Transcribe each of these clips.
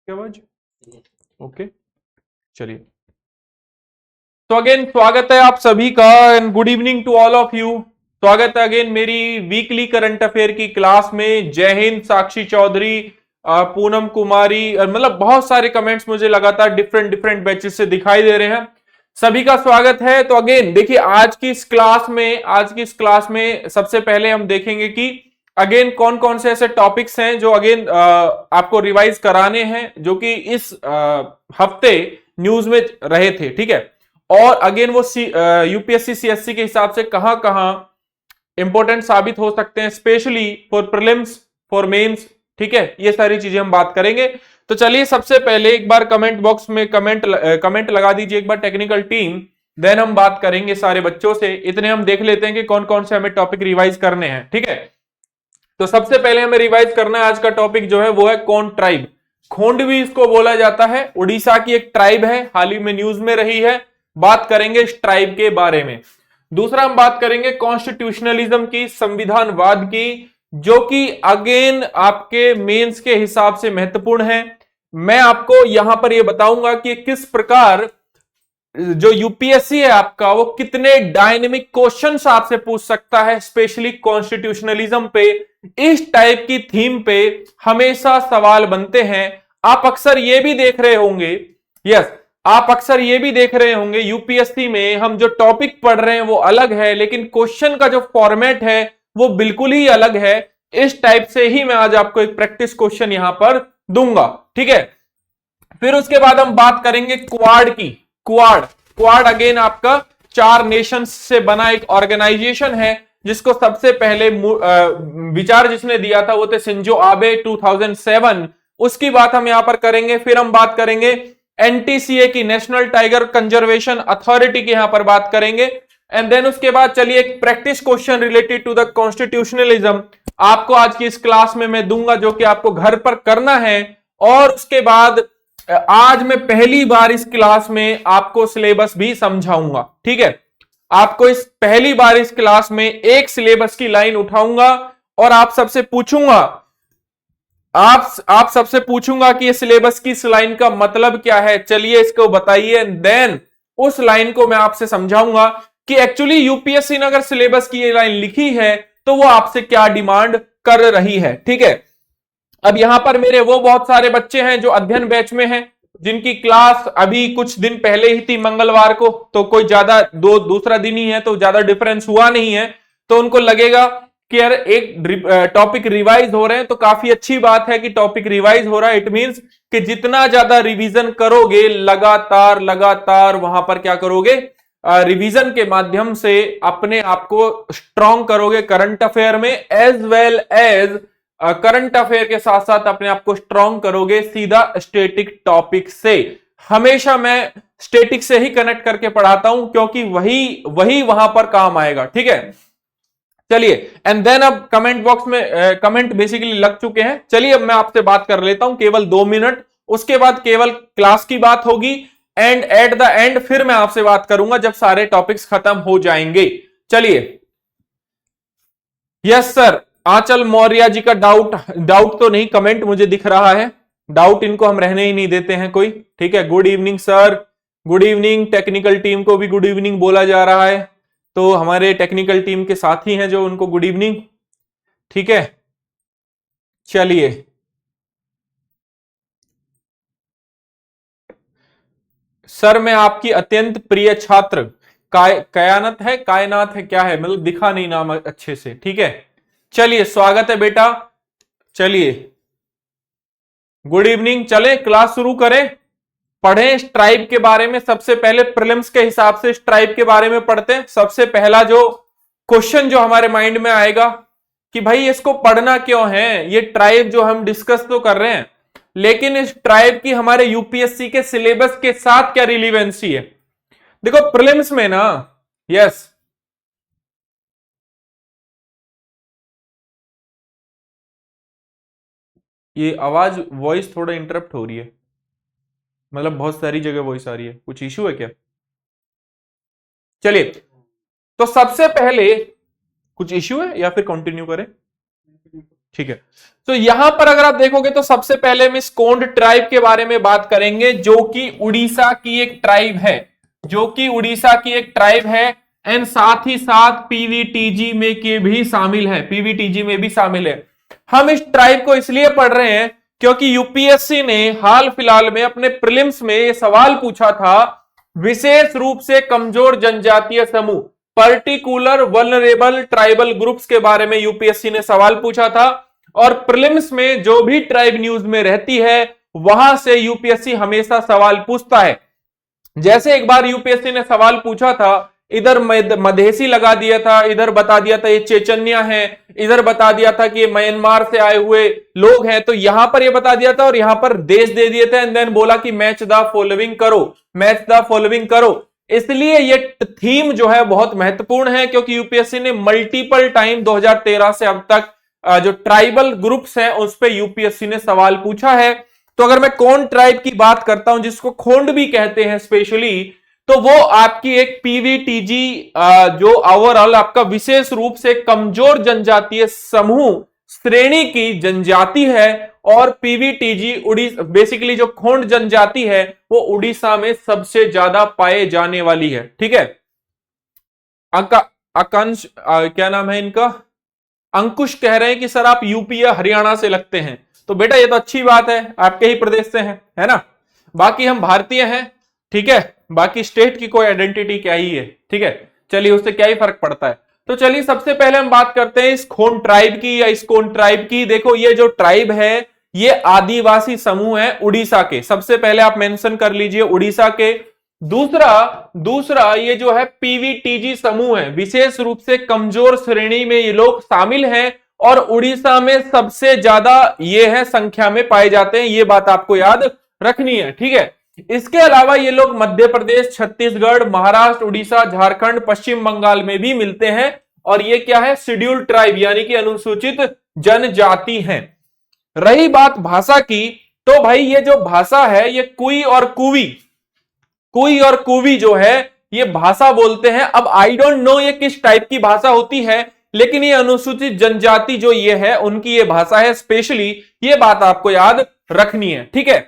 क्या आवाज? ओके, चलिए। तो अगेन स्वागत है आप सभी का and good evening to all of you. स्वागत है अगेन मेरी वीकली करंट अफेयर की क्लास में। जय हिंद। साक्षी चौधरी, पूनम कुमारी, मतलब बहुत सारे कमेंट्स मुझे लगातार डिफरेंट डिफरेंट बैचेस से दिखाई दे रहे हैं। सभी का स्वागत है। तो अगेन देखिए आज की इस क्लास में सबसे पहले हम देखेंगे कि अगेन कौन कौन से ऐसे टॉपिक्स हैं जो अगेन आपको रिवाइज कराने हैं, जो कि इस हफ्ते न्यूज में रहे थे। ठीक है, और अगेन वो यूपीएससी सीएससी के हिसाब से कहां कहां इंपॉर्टेंट साबित हो सकते हैं, specially for prelims, for mains. ठीक है, ये सारी चीजें हम बात करेंगे। तो चलिए सबसे पहले एक बार कमेंट बॉक्स में कमेंट लगा दीजिए एक बार टेक्निकल टीम, देन हम बात करेंगे सारे बच्चों से। इतने हम देख लेते हैं कि कौन कौन से हमें टॉपिक रिवाइज करने हैं। ठीक है, तो सबसे पहले हमें रिवाइज करना है आज का टॉपिक जो है वो है कौन ट्राइब। खोंड भी इसको बोला जाता है, उड़ीसा की एक ट्राइब है, हाल ही में न्यूज में रही है। बात करेंगे इस ट्राइब के बारे में। दूसरा हम बात करेंगे कॉन्स्टिट्यूशनलिज्म की, संविधानवाद की, जो कि अगेन आपके मेंस के हिसाब से महत्वपूर्ण है। मैं आपको यहां पर यह बताऊंगा कि किस प्रकार जो यूपीएससी है आपका वो कितने डायनेमिक क्वेश्चंस आपसे पूछ सकता है, स्पेशली कॉन्स्टिट्यूशनलिज्म पे। इस टाइप की थीम पे हमेशा सवाल बनते हैं। आप अक्सर ये भी देख रहे होंगे, यस, आप अक्सर ये भी देख रहे होंगे यूपीएससी में हम जो टॉपिक पढ़ रहे हैं वो अलग है, लेकिन क्वेश्चन का जो फॉर्मेट है वो बिल्कुल ही अलग है। इस टाइप से ही मैं आज आपको एक प्रैक्टिस क्वेश्चन यहां पर दूंगा। ठीक है, फिर उसके बाद हम बात करेंगे क्वाड की। क्वाड अगेन आपका 4 नेशंस से बना एक ऑर्गेनाइजेशन है, जिसको सबसे पहले विचार जिसने दिया था वो थे शिंजो आबे 2007। उसकी बात हम यहां पर करेंगे। फिर हम बात करेंगे एनटीसीए की, नेशनल टाइगर कंजर्वेशन अथॉरिटी की, यहां पर बात करेंगे। एंड देन उसके बाद चलिए एक practice question related to the constitutionalism आपको आज की इस क्लास में मैं दूंगा, जो कि आपको घर पर करना है। और उसके बाद आज मैं पहली बार इस क्लास में आपको सिलेबस भी समझाऊंगा। ठीक है, आपको इस पहली बार इस क्लास में एक सिलेबस की लाइन उठाऊंगा और आप सबसे पूछूंगा, आप सबसे पूछूंगा कि इस सिलेबस की इस लाइन का मतलब क्या है, चलिए इसको बताइए। देन उस लाइन को मैं आपसे समझाऊंगा कि एक्चुअली यूपीएससी ने अगर सिलेबस की ये लाइन लिखी है तो वो आपसे क्या डिमांड कर रही है। ठीक है, अब यहां पर मेरे वो बहुत सारे बच्चे हैं जो अध्ययन बैच में हैं, जिनकी क्लास अभी कुछ दिन पहले ही थी मंगलवार को, तो कोई ज्यादा दूसरा दिन ही है तो ज्यादा डिफरेंस हुआ नहीं है। तो उनको लगेगा कि यार एक टॉपिक रिवाइज हो रहे हैं, तो काफी अच्छी बात है कि टॉपिक रिवाइज हो रहा है। इट मींस कि जितना ज्यादा रिवीजन करोगे, लगातार लगातार वहां पर क्या करोगे, रिवीजन के माध्यम से अपने आप को स्ट्रांग करोगे करंट अफेयर में, as well as current affair के साथ साथ अपने आप को स्ट्रांग करोगे सीधा स्टैटिक टॉपिक से। हमेशा मैं स्टैटिक से ही कनेक्ट करके पढ़ाता हूं, क्योंकि वही वही वहां पर काम आएगा। ठीक है, चलिए। एंड देन अब कमेंट बॉक्स में कमेंट बेसिकली लग चुके हैं। चलिए अब मैं आपसे बात कर लेता हूं केवल 2 मिनट, उसके बाद केवल क्लास की बात होगी। एंड एट द एंड फिर मैं आपसे बात करूंगा जब सारे टॉपिक्स खत्म हो जाएंगे। चलिए, यस सर, आंचल मौर्य जी का डाउट तो नहीं, कमेंट मुझे दिख रहा है। डाउट इनको हम रहने ही नहीं देते हैं कोई। ठीक है, good evening sir, good evening. Technical team को भी गुड इवनिंग बोला जा रहा है, तो हमारे टेक्निकल टीम के साथी हैं जो, उनको गुड इवनिंग। ठीक है, चलिए। सर मैं आपकी अत्यंत प्रिय छात्र, कायनात है, कायनात है, क्या है, मतलब दिखा नहीं नाम अच्छे से। ठीक है, चलिए स्वागत है बेटा। चलिए, गुड इवनिंग। चले क्लास शुरू करें, पढ़ें स्ट्राइब के बारे में। सबसे पहले प्रीलिम्स के हिसाब से स्ट्राइब के बारे में पढ़ते हैं। सबसे पहला जो क्वेश्चन जो हमारे माइंड में आएगा कि भाई इसको पढ़ना क्यों है, ये ट्राइब जो हम डिस्कस तो कर रहे हैं, लेकिन इस ट्राइब की हमारे यूपीएससी के सिलेबस के साथ क्या रिलीवेंसी है। देखो प्रीलिम्स में ना, यस, ये आवाज वॉइस थोड़ा इंटरप्ट हो रही है, मतलब बहुत सारी जगह वॉइस आ रही है, कुछ इश्यू है क्या? चलिए, तो सबसे पहले कुछ इश्यू है या फिर कंटिन्यू करें? ठीक है। तो यहां पर अगर आप देखोगे तो सबसे पहले हम इस कोंड ट्राइब के बारे में बात करेंगे, जो कि उड़ीसा की एक ट्राइब है, जो कि उड़ीसा की एक ट्राइब है। एंड साथ ही साथ पीवीटीजी में के भी शामिल है, पीवीटीजी में भी शामिल है। हम इस ट्राइब को इसलिए पढ़ रहे हैं क्योंकि यूपीएससी ने हाल फिलहाल में अपने प्रीलिम्स में यह सवाल पूछा था, विशेष रूप से कमजोर जनजातीय समूह, पर्टिकुलर वल्नरेबल ट्राइबल ग्रुप्स के बारे में यूपीएससी ने सवाल पूछा था। और प्रीलिम्स में जो भी ट्राइब न्यूज में रहती है वहां से यूपीएससी हमेशा सवाल पूछता है। जैसे एक बार यूपीएससी ने सवाल पूछा था, इधर मधेसी लगा दिया था, इधर बता दिया था ये चेचन्या है, इधर बता दिया था कि ये म्यांमार से आए हुए लोग हैं, तो यहां पर ये बता दिया था और यहां पर देश दे दिए थे। एंड देन बोला कि मैच द फॉलोइंग करो, मैच द फॉलोइंग करो। इसलिए ये थीम जो है बहुत महत्वपूर्ण है, क्योंकि यूपीएससी ने मल्टीपल टाइम 2013 से अब तक जो ट्राइबल ग्रुप्स हैं उस पर यूपीएससी ने सवाल पूछा है। तो अगर मैं कौन ट्राइब की बात करता हूं, जिसको खोंड भी कहते हैं स्पेशली, तो वो आपकी एक पीवीटीजी जो ओवरऑल आपका विशेष रूप से कमजोर जनजातीय समूह श्रेणी की जनजाति है। और पीवीटीजी उड़ीसा बेसिकली जो खोंड जनजाति है वो उड़ीसा में सबसे ज्यादा पाए जाने वाली है। ठीक है। आकांक्ष क्या नाम है इनका, अंकुश कह रहे हैं कि सर आप यूपी या हरियाणा से लगते हैं। तो बेटा ये तो अच्छी बात है, आपके ही प्रदेश से हैं, है ना। बाकी हम भारतीय हैं, ठीक है। बाकी स्टेट की कोई आइडेंटिटी क्या ही है, ठीक है। चलिए उससे क्या ही फर्क पड़ता है। तो चलिए सबसे पहले हम बात करते हैं इस खोंड ट्राइब की या इस कोंड ट्राइब की। देखो ये जो ट्राइब है ये आदिवासी समूह है उड़ीसा के, सबसे पहले आप मेंशन कर लीजिए उड़ीसा के। दूसरा ये जो है पीवीटीजी समूह है, विशेष रूप से कमजोर श्रेणी में ये लोग शामिल हैं और उड़ीसा में सबसे ज्यादा ये है संख्या में पाए जाते हैं, ये बात आपको याद रखनी है, ठीक है। इसके अलावा ये लोग मध्य प्रदेश, छत्तीसगढ़, महाराष्ट्र, उड़ीसा, झारखंड, पश्चिम बंगाल में भी मिलते हैं। और ये क्या है, शेड्यूल ट्राइब यानी कि अनुसूचित जनजाति हैं। रही बात भाषा की, तो भाई ये जो भाषा है ये कुई और कुवी जो है ये भाषा बोलते हैं। अब आई डोंट नो ये किस टाइप की भाषा होती है, लेकिन ये अनुसूचित जनजाति जो ये है उनकी ये भाषा है स्पेशली, ये बात आपको याद रखनी है, ठीक है।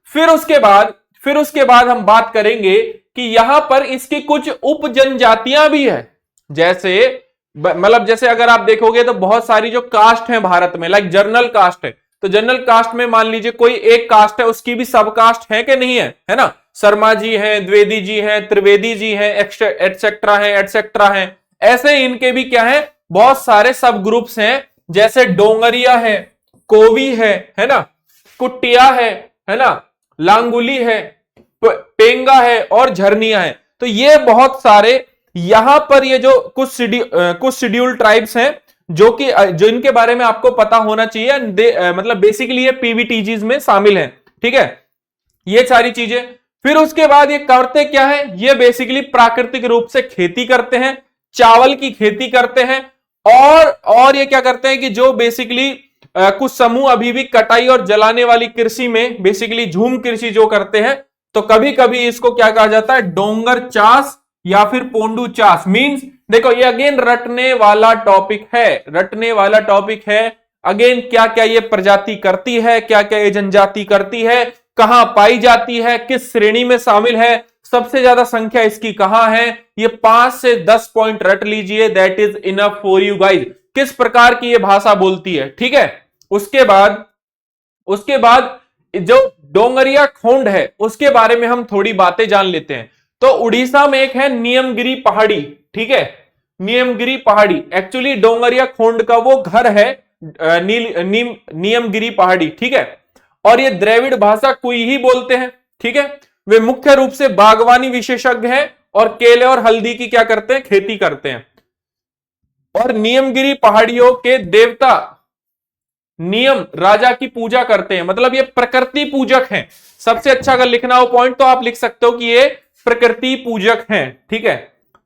फिर उसके बाद हम बात करेंगे कि यहां पर इसकी कुछ उप जनजातियां भी है। जैसे अगर आप देखोगे तो बहुत सारी जो कास्ट है भारत में, लाइक जनरल कास्ट है, तो जनरल कास्ट में मान लीजिए कोई एक कास्ट है, उसकी भी सब कास्ट है कि नहीं है ना। शर्मा जी हैं, द्विवेदी जी हैं, त्रिवेदी जी हैं, एटसेट्रा हैं। ऐसे इनके भी क्या है, बहुत सारे सब ग्रुप्स हैं, जैसे डोंगरिया है, कोवी है ना, कुटिया है ना, लांगुली है, पेंगा है और झरनिया है। तो ये बहुत सारे यहां पर ये जो कुछ शेड्यूल ट्राइब्स हैं जो इनके बारे में आपको पता होना चाहिए, मतलब बेसिकली ये पीवीटीजीज में शामिल हैं, ठीक है, ये सारी चीजें। फिर उसके बाद ये करते क्या है, ये बेसिकली प्राकृतिक रूप से खेती करते हैं, चावल की खेती करते हैं। और ये क्या करते हैं कि जो बेसिकली कुछ समूह अभी भी कटाई और जलाने वाली कृषि में, बेसिकली झूम कृषि जो करते हैं, तो कभी कभी इसको क्या कहा जाता है, डोंगर चास या फिर पोंडू चास। मींस देखो ये अगेन रटने वाला टॉपिक है, अगेन क्या क्या ये प्रजाति करती है, क्या क्या ये जनजाति करती है, कहां पाई जाती है, किस श्रेणी में शामिल है, सबसे ज्यादा संख्या इसकी कहां है। ये 5 से 10 पॉइंट रट लीजिए, that is enough for you guys. किस प्रकार की ये भाषा बोलती है, ठीक है। उसके बाद जो डोंगरिया खोंड है उसके बारे में हम थोड़ी बातें जान लेते हैं। तो उड़ीसा में एक है नियमगिरी पहाड़ी, ठीक है, नियमगिरी पहाड़ी। एक्चुअली डोंगरिया खोंड का वो घर है नियमगिरी पहाड़ी, ठीक है। और ये द्रविड़ भाषा कोई ही बोलते हैं, ठीक है। वे मुख्य रूप से बागवानी विशेषज्ञ हैं और केले और हल्दी की क्या करते हैं, खेती करते हैं। और नियमगिरी पहाड़ियों के देवता नियम राजा की पूजा करते हैं, मतलब ये प्रकृति पूजक हैं। सबसे अच्छा अगर लिखना हो पॉइंट तो आप लिख सकते हो कि ये प्रकृति पूजक हैं, ठीक है।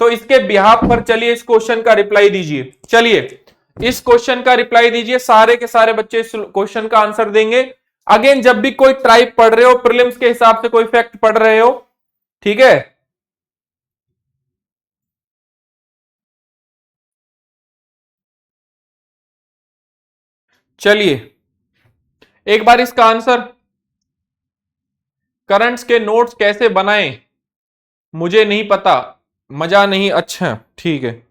तो इसके बिहाफ पर चलिए इस क्वेश्चन का रिप्लाई दीजिए। चलिए इस क्वेश्चन का रिप्लाई दीजिए, सारे के सारे बच्चे इस क्वेश्चन का आंसर देंगे। अगेन जब भी कोई ट्राइब पढ़ रहे हो, प्रीलिम्स के हिसाब से कोई फैक्ट पढ़ रहे हो, ठीक है। चलिए एक बार इसका आंसर, करंट्स के नोट्स कैसे बनाएं मुझे नहीं पता, मजा नहीं, अच्छा ठीक है।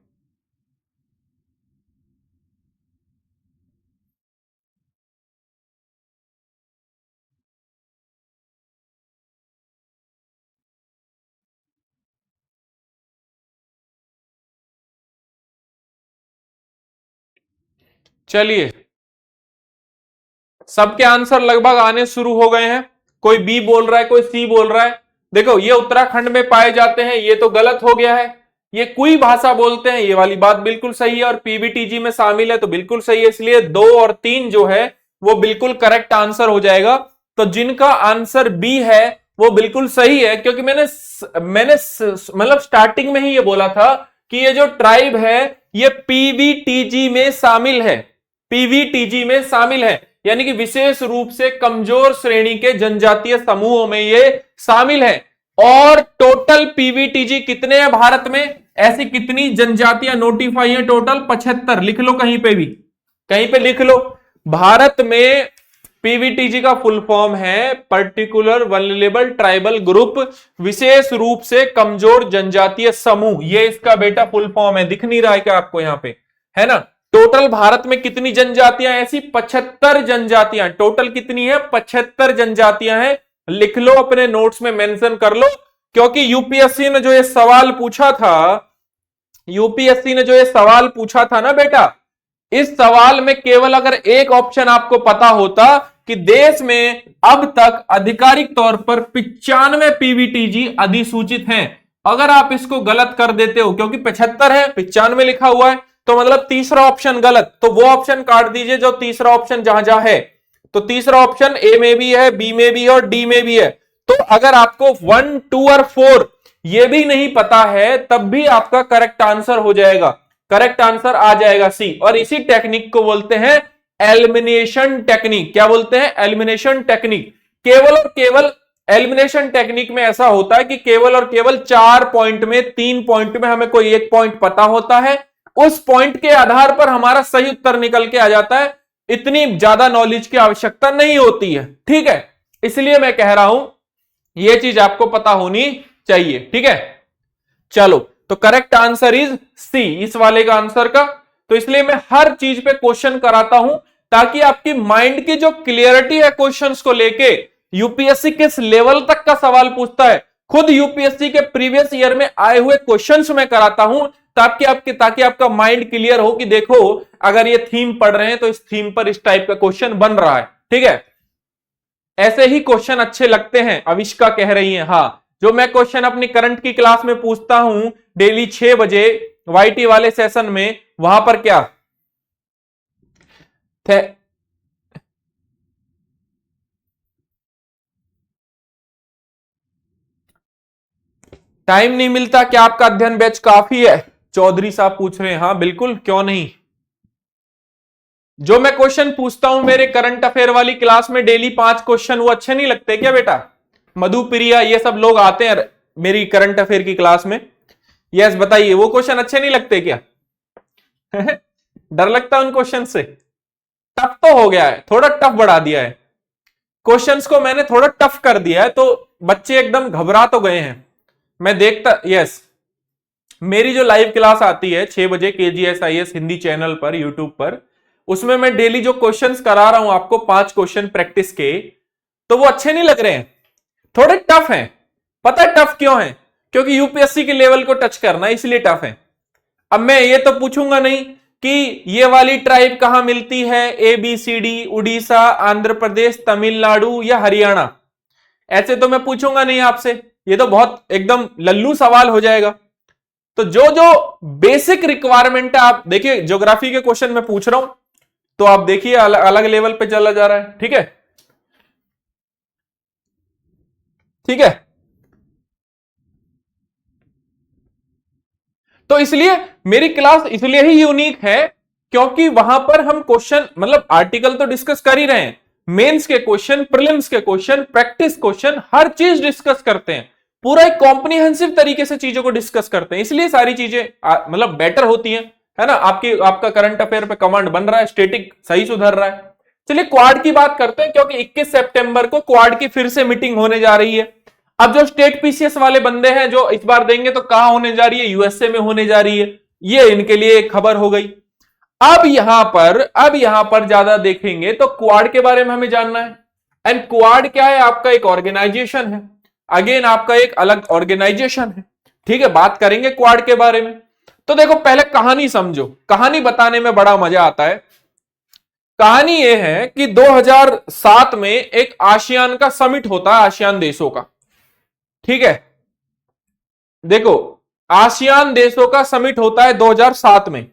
चलिए सबके आंसर लगभग आने शुरू हो गए हैं। कोई बी बोल रहा है, कोई सी बोल रहा है। देखो ये उत्तराखंड में पाए जाते हैं, ये तो गलत हो गया है। ये कुई भाषा बोलते हैं, ये वाली बात बिल्कुल सही है, और पीबीटीजी में शामिल है तो बिल्कुल सही है। इसलिए 2 और 3 जो है वो बिल्कुल करेक्ट आंसर हो जाएगा। तो जिनका आंसर बी है वो बिल्कुल सही है, क्योंकि मैंने मतलब स्टार्टिंग में ही ये बोला था कि ये जो ट्राइब है ये पीवीटीजी में शामिल है, पीवीटीजी में शामिल है, यानी कि विशेष रूप से कमजोर श्रेणी के जनजातीय समूहों में ये शामिल है। और टोटल पीवीटीजी कितने हैं भारत में, ऐसी कितनी जनजातियां नोटिफाई है? टोटल 75। लिख लो कहीं पे भी, कहीं पे लिख लो। भारत में पीवीटीजी का फुल फॉर्म है पर्टिकुलर वल्नरेबल ट्राइबल ग्रुप, विशेष रूप से कमजोर जनजातीय समूह। ये इसका बेटा फुल फॉर्म है, दिख नहीं रहा है क्या आपको यहां पे, है ना। टोटल भारत में कितनी जनजातियां ऐसी? 75 जनजातियां। टोटल कितनी है? 75 जनजातियां हैं। लिख लो, अपने नोट्स में मेंशन कर लो, क्योंकि यूपीएससी ने जो ये सवाल पूछा था, यूपीएससी ने जो ये सवाल पूछा था ना बेटा, इस सवाल में केवल अगर एक ऑप्शन आपको पता होता कि देश में अब तक आधिकारिक तौर पर 95 पीवीटीजी अधिसूचित हैं, अगर आप इसको गलत कर देते हो, क्योंकि 75 है, 95 लिखा हुआ है, तो मतलब तीसरा ऑप्शन गलत, तो वो ऑप्शन काट दीजिए जो तीसरा ऑप्शन जहां जहां है। तो तीसरा ऑप्शन ए में भी है, बी में भी है और डी में भी है। तो अगर आपको 1, 2 और 4 ये भी नहीं पता है, तब भी आपका करेक्ट आंसर हो जाएगा, करेक्ट आंसर आ जाएगा सी। और इसी टेक्निक को बोलते हैं एलिमिनेशन टेक्निक। क्या बोलते हैं? Elimination technique. केवल और केवल एलिमिनेशन टेक्निक में ऐसा होता है कि केवल और केवल 4 पॉइंट में, 3 पॉइंट में हमें कोई एक पॉइंट पता होता है, उस पॉइंट के आधार पर हमारा सही उत्तर निकल के आ जाता है। इतनी ज्यादा नॉलेज की आवश्यकता नहीं होती है, ठीक है। इसलिए मैं कह रहा हूं यह चीज आपको पता होनी चाहिए, ठीक है। चलो, तो करेक्ट आंसर इज सी, इस वाले का आंसर का। तो इसलिए मैं हर चीज पे क्वेश्चन कराता हूं, ताकि आपकी माइंड की जो क्लियरिटी है क्वेश्चंस को लेके, यूपीएससी किस लेवल तक का सवाल पूछता है, खुद यूपीएससी के प्रीवियस ईयर में आए हुए क्वेश्चंस में कराता हूं, ताकि आपका माइंड क्लियर हो कि देखो अगर ये थीम पढ़ रहे हैं तो इस थीम पर इस टाइप का क्वेश्चन बन रहा है, ठीक है। ऐसे ही क्वेश्चन अच्छे लगते हैं, अविष्का कह रही है। हाँ, जो मैं क्वेश्चन अपनी करंट की क्लास में पूछता हूं डेली 6 बजे वाईटी वाले सेशन में, वहां पर क्या थे? टाइम नहीं मिलता क्या? आपका अध्ययन बैच काफी है, चौधरी साहब पूछ रहे हैं। हाँ बिल्कुल, क्यों नहीं। जो मैं क्वेश्चन पूछता हूं मेरे करंट अफेयर वाली क्लास में डेली 5 क्वेश्चन, वो अच्छे नहीं लगते क्या बेटा? मधु प्रिया ये सब लोग आते हैं मेरी करंट अफेयर की क्लास में, यस बताइए, वो क्वेश्चन अच्छे नहीं लगते क्या? डर लगता है उन क्वेश्चन से? टफ तो हो गया है, थोड़ा टफ बढ़ा दिया है, क्वेश्चंस को मैंने थोड़ा टफ कर दिया है, तो बच्चे एकदम घबरा तो गए हैं। मैं देखता, यस, मेरी जो लाइव क्लास आती है 6 बजे KGSIS हिंदी चैनल पर, यूट्यूब पर, उसमें मैं डेली जो क्वेश्चंस करा रहा हूं आपको 5 क्वेश्चन प्रैक्टिस के, तो वो अच्छे नहीं लग रहे हैं, थोड़े टफ हैं। पता है टफ क्यों है? क्योंकि यूपीएससी के लेवल को टच करना है, इसलिए टफ है। अब मैं ये तो पूछूंगा नहीं कि ये वाली ट्राइब कहां मिलती है, ABCD, उड़ीसा, आंध्र प्रदेश, तमिलनाडु या हरियाणा, ऐसे तो मैं पूछूंगा नहीं आपसे, ये तो बहुत एकदम लल्लू सवाल हो जाएगा। तो जो जो बेसिक रिक्वायरमेंट है, आप देखिए ज्योग्राफी के क्वेश्चन में पूछ रहा हूं, तो आप देखिए अलग लेवल पे चला जा रहा है, ठीक है, ठीक है। तो इसलिए मेरी क्लास इसलिए ही यूनिक है, क्योंकि वहां पर हम क्वेश्चन, मतलब आर्टिकल तो डिस्कस कर ही रहे हैं, मेंस के क्वेश्चन, प्रीलिम्स के क्वेश्चन, प्रैक्टिस क्वेश्चन, हर चीज डिस्कस करते हैं, पूरा एक कॉम्प्रिहेंसिव तरीके से चीजों को डिस्कस करते हैं, इसलिए सारी चीजें मतलब बेटर होती हैं, है ना। आपका करंट अफेयर पे कमांड बन रहा है, स्टेटिक सही सुधर रहा है, चलिए क्वाड की बात करते हैं, क्योंकि 21 सितंबर को क्वाड की फिर से मीटिंग होने जा रही है। अब जो स्टेट पीसीएस वाले बंदे हैं जो इस बार देंगे, तो कहां होने जा रही है? यूएसए में होने जा रही है। ये इनके लिए एक खबर हो गई। अब यहां पर ज्यादा देखेंगे तो क्वाड के बारे में हमें जानना है। एंड क्वाड क्या है? आपका एक ऑर्गेनाइजेशन है। अगेन आपका एक अलग ऑर्गेनाइजेशन है। ठीक है, बात करेंगे क्वाड के बारे में। तो देखो पहले कहानी समझो, कहानी बताने में बड़ा मजा आता है। कहानी यह है कि 2007 में एक आसियान का समिट होता है, आसियान देशों का। ठीक है, देखो आसियान देशों का समिट होता है 2007 में।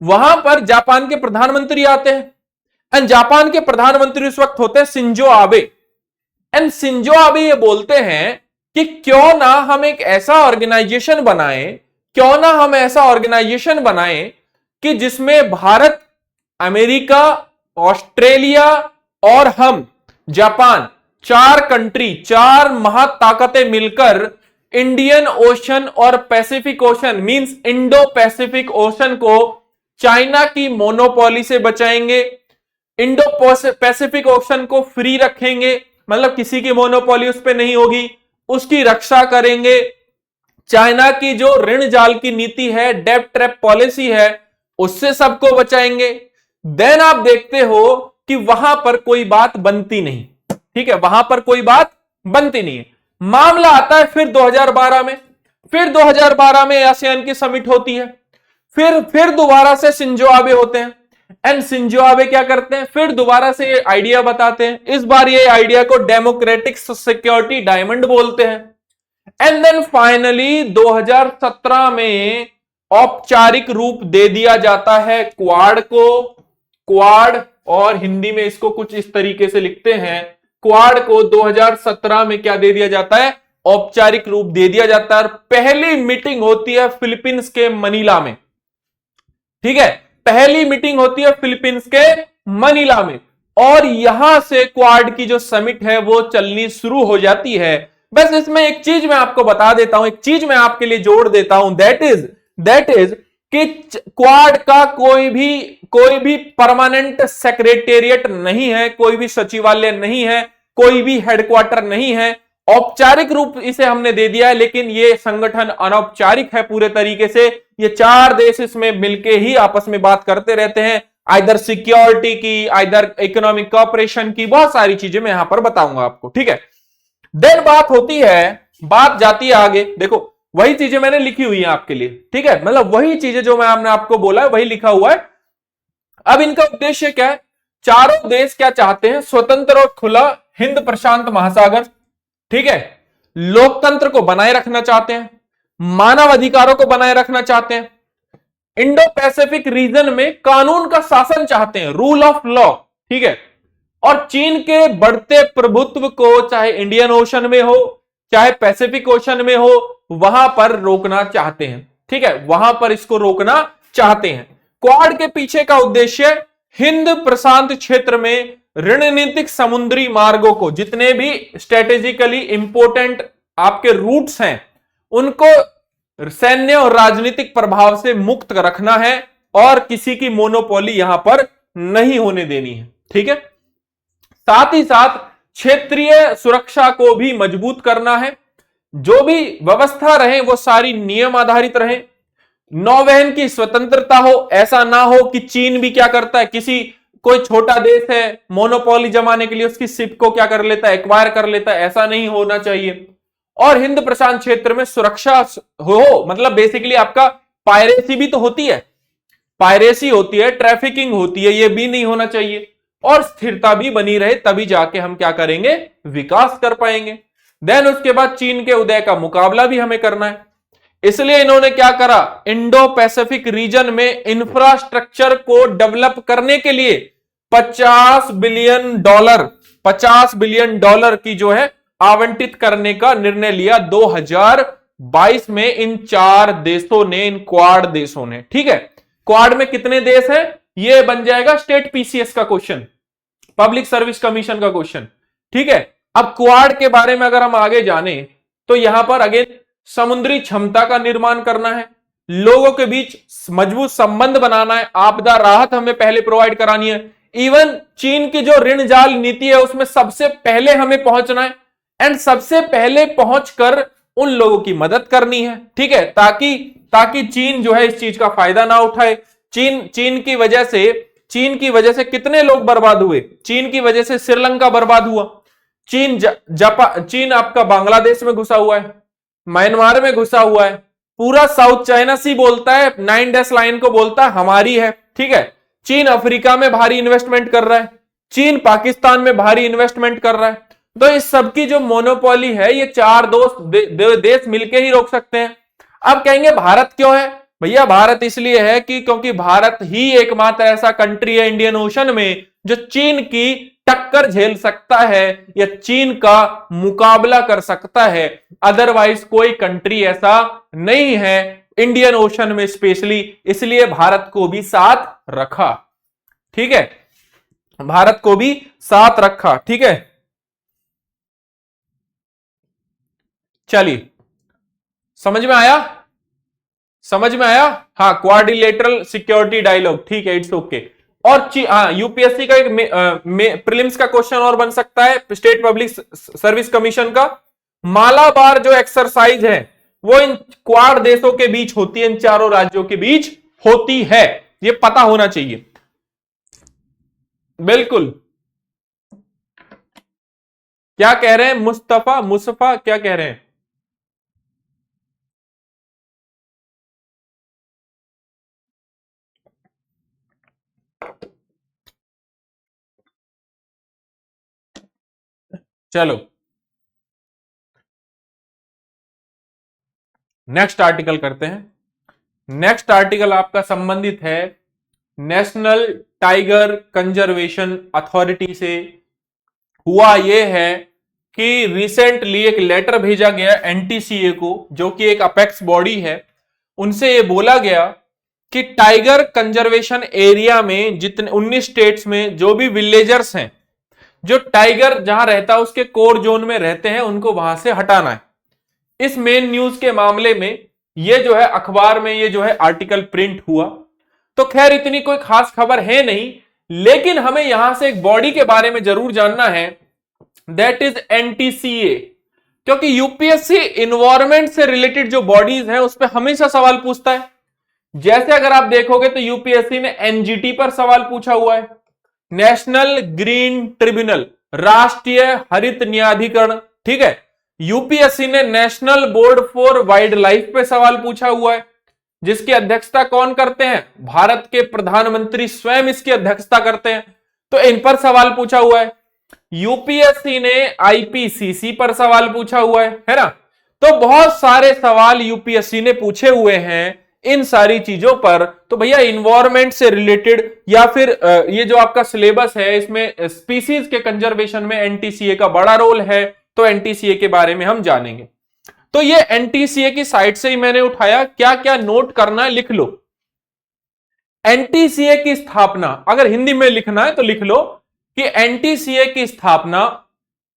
वहां पर जापान के प्रधानमंत्री आते हैं। एंड जापान के प्रधानमंत्री उस वक्त होते हैं Shinzo Abe. And Shinzo Abe ये बोलते हैं कि क्यों ना हम एक ऐसा ऑर्गेनाइजेशन बनाएं, कि जिसमें भारत, अमेरिका, ऑस्ट्रेलिया और हम जापान, चार महाताकतें मिलकर इंडियन ओशन और Pacific ocean means Indo Pacific ocean को चाइना की मोनोपोली से बचाएंगे, इंडो पैसिफिक ओशन को फ्री रखेंगे, मतलब किसी की मोनोपोली उस पर नहीं होगी, उसकी रक्षा करेंगे। चाइना की जो ऋण जाल की नीति है, डेब्ट ट्रैप पॉलिसी है, उससे सबको बचाएंगे। देन आप देखते हो कि वहां पर कोई बात बनती नहीं। ठीक है, वहां पर कोई बात बनती नहीं है। मामला आता है फिर 2012 में। फिर 2012 में आसियान की समिट होती है। फिर दोबारा से शिंजो आबे होते हैं। एंड शिंजो आबे क्या करते हैं? फिर दोबारा से ये आइडिया बताते हैं। इस बार ये आइडिया को डेमोक्रेटिक सिक्योरिटी डायमंड बोलते हैं। एंड देन फाइनली 2017 में औपचारिक रूप दे दिया जाता है क्वाड को। क्वाड, और हिंदी में इसको कुछ इस तरीके से लिखते हैं, क्वाड को 2017 में क्या दे दिया जाता है? औपचारिक रूप दे दिया जाता है। और पहली मीटिंग होती है फिलीपींस के मनीला में। ठीक है, पहली मीटिंग होती है फिलीपींस के मनीला में। और यहां से क्वाड की जो समिट है वो चलनी शुरू हो जाती है। बस इसमें एक चीज मैं आपको बता देता हूं, एक चीज मैं आपके लिए जोड़ देता हूं, दैट इज कि क्वाड का कोई भी परमानेंट सेक्रेटेरिएट नहीं है, कोई भी सचिवालय नहीं है, कोई भी हेडक्वार्टर नहीं है। औपचारिक रूप इसे हमने दे दिया है, लेकिन ये संगठन अनौपचारिक है पूरे तरीके से। ये 4 देश इसमें मिलके ही आपस में बात करते रहते हैं, आइदर सिक्योरिटी की, आइदर इकोनॉमिक कॉपरेशन की, बहुत सारी चीजें मैं यहां पर बताऊंगा आपको। ठीक है, देन बात जाती है आगे। देखो वही चीजें मैंने लिखी हुई है आपके लिए। ठीक है, मतलब वही चीजें जो मैं आपने आपको बोला है वही लिखा हुआ है। अब इनका उद्देश्य क्या है? चारों देश क्या चाहते हैं? स्वतंत्र और खुला हिंद प्रशांत महासागर। ठीक है, लोकतंत्र को बनाए रखना चाहते हैं, मानव अधिकारों को बनाए रखना चाहते हैं, इंडो पैसिफिक रीजन में कानून का शासन चाहते हैं, रूल ऑफ लॉ। ठीक है, और चीन के बढ़ते प्रभुत्व को चाहे इंडियन ओशन में हो चाहे पैसिफिक ओशन में हो, वहां पर रोकना चाहते हैं। ठीक है, वहां पर इसको रोकना चाहते हैं। क्वाड के पीछे का उद्देश्य हिंद प्रशांत क्षेत्र में रणनीतिक समुद्री मार्गों को, जितने भी स्ट्रेटेजिकली इंपोर्टेंट आपके रूट्स हैं, उनको सैन्य और राजनीतिक प्रभाव से मुक्त रखना है और किसी की मोनोपोली यहां पर नहीं होने देनी है। ठीक है, साथ ही साथ क्षेत्रीय सुरक्षा को भी मजबूत करना है। जो भी व्यवस्था रहे वो सारी नियम आधारित रहे, नौवहन की स्वतंत्रता हो। ऐसा ना हो कि चीन भी क्या करता है, कोई छोटा देश है, मोनोपोली जमाने के लिए उसकी शिप को क्या कर लेता है, एक्वायर कर लेता है, ऐसा नहीं होना चाहिए। और हिंद प्रशांत क्षेत्र में सुरक्षा हो, मतलब बेसिकली आपका पायरेसी भी तो होती है, पायरेसी होती है, ट्रैफिकिंग होती है, ये भी नहीं होना चाहिए। और स्थिरता भी बनी रहे, तभी जाके हम क्या करेंगे, विकास कर पाएंगे। देन उसके बाद चीन के उदय का मुकाबला भी हमें करना है। इसलिए इन्होंने क्या करा, इंडो पैसिफिक रीजन में इंफ्रास्ट्रक्चर को डेवलप करने के लिए 50 बिलियन डॉलर की जो है आवंटित करने का निर्णय लिया 2022 में इन 4 देशों ने, इन क्वाड देशों ने। ठीक है, क्वाड में कितने देश हैं, ये बन जाएगा स्टेट पीसीएस का क्वेश्चन, पब्लिक सर्विस कमीशन का क्वेश्चन। ठीक है, अब क्वाड के बारे में अगर हम आगे जाने तो यहां पर अगेन समुद्री क्षमता का निर्माण करना है, लोगों के बीच मजबूत संबंध बनाना है, आपदा राहत हमें पहले प्रोवाइड करानी है, इवन चीन की जो ऋण जाल नीति है उसमें सबसे पहले हमें पहुंचना है एंड सबसे पहले पहुंचकर उन लोगों की मदद करनी है, ठीक है, ताकि ताकि चीन जो है इस चीज का फायदा ना उठाए। चीन की वजह से कितने लोग बर्बाद हुए, चीन की वजह से श्रीलंका बर्बाद हुआ, चीन आपका बांग्लादेश में घुसा हुआ है, म्यांमार में घुसा हुआ है, पूरा साउथ चाइना सी बोलता है, 9 डैश लाइन को बोलता है हमारी है, ठीक है। चीन अफ्रीका में भारी इन्वेस्टमेंट कर रहा है, चीन पाकिस्तान में भारी इन्वेस्टमेंट कर रहा है। तो इस सबकी जो मोनोपोली है ये 4 देश मिलके ही रोक सकते हैं। अब कहेंगे भारत क्यों है? भैया भारत इसलिए है कि क्योंकि भारत ही एकमात्र ऐसा कंट्री है इंडियन ओशन में जो चीन की टक्कर झेल सकता है या चीन का मुकाबला कर सकता है। अदरवाइज कोई कंट्री ऐसा नहीं है इंडियन ओशन में स्पेशली, इसलिए भारत को भी साथ रखा, ठीक है, भारत को भी साथ रखा, ठीक है। चलिए समझ में आया, समझ में आया? हाँ, क्वाड्रिलेटरल सिक्योरिटी डायलॉग, ठीक है, इट्स ओके। और हाँ, यूपीएससी का एक प्रीलिम्स का क्वेश्चन और बन सकता है स्टेट पब्लिक सर्विस कमीशन का। मालाबार जो एक्सरसाइज है वो इन क्वाड देशों के बीच होती है, इन चारों राज्यों के बीच होती है, ये पता होना चाहिए। बिल्कुल, क्या कह रहे हैं मुस्तफा क्या कह रहे हैं? चलो नेक्स्ट आर्टिकल करते हैं। नेक्स्ट आर्टिकल आपका संबंधित है नेशनल टाइगर कंजर्वेशन अथॉरिटी से। हुआ यह है कि रिसेंटली एक लेटर भेजा गया एनटीसीए को, जो कि एक अपेक्स बॉडी है, उनसे यह बोला गया कि टाइगर कंजर्वेशन एरिया में जितने 19 स्टेट्स में जो भी विलेजर्स हैं, जो टाइगर जहां रहता है उसके कोर जोन में रहते हैं, उनको वहां से हटाना है। इस मेन न्यूज के मामले में ये जो है अखबार में ये जो है आर्टिकल प्रिंट हुआ। तो खैर इतनी कोई खास खबर है नहीं, लेकिन हमें यहां से एक बॉडी के बारे में जरूर जानना है, दैट इज एनटीसीए। क्योंकि यूपीएससी इन्वायरमेंट से रिलेटेड जो बॉडीज हैं उस पर हमेशा सवाल पूछता है। जैसे अगर आप देखोगे तो यूपीएससी ने एनजीटी पर सवाल पूछा हुआ है, नेशनल ग्रीन ट्रिब्यूनल, राष्ट्रीय हरित न्यायाधिकरण, ठीक है। यूपीएससी ने national board for wild life पे सवाल पूछा हुआ है, जिसकी अध्यक्षता कौन करते हैं? भारत के प्रधानमंत्री स्वयं इसकी अध्यक्षता करते हैं। तो इन पर सवाल पूछा हुआ है। यूपीएससी ने आईपीसीसी पर सवाल पूछा हुआ है ना। तो बहुत सारे सवाल यूपीएससी ने पूछे हुए हैं इन सारी चीजों पर। तो भैया इन्वायरमेंट से रिलेटेड या फिर ये जो आपका सिलेबस है इसमें स्पीसीज के कंजर्वेशन में एनटीसीए का बड़ा रोल है, तो एनटीसीए के बारे में हम जानेंगे। तो ये एनटीसीए की साइट से ही मैंने उठाया, क्या क्या नोट करना है लिख लो। एनटीसीए की स्थापना, अगर हिंदी में लिखना है तो लिख लो कि एनटीसीए की स्थापना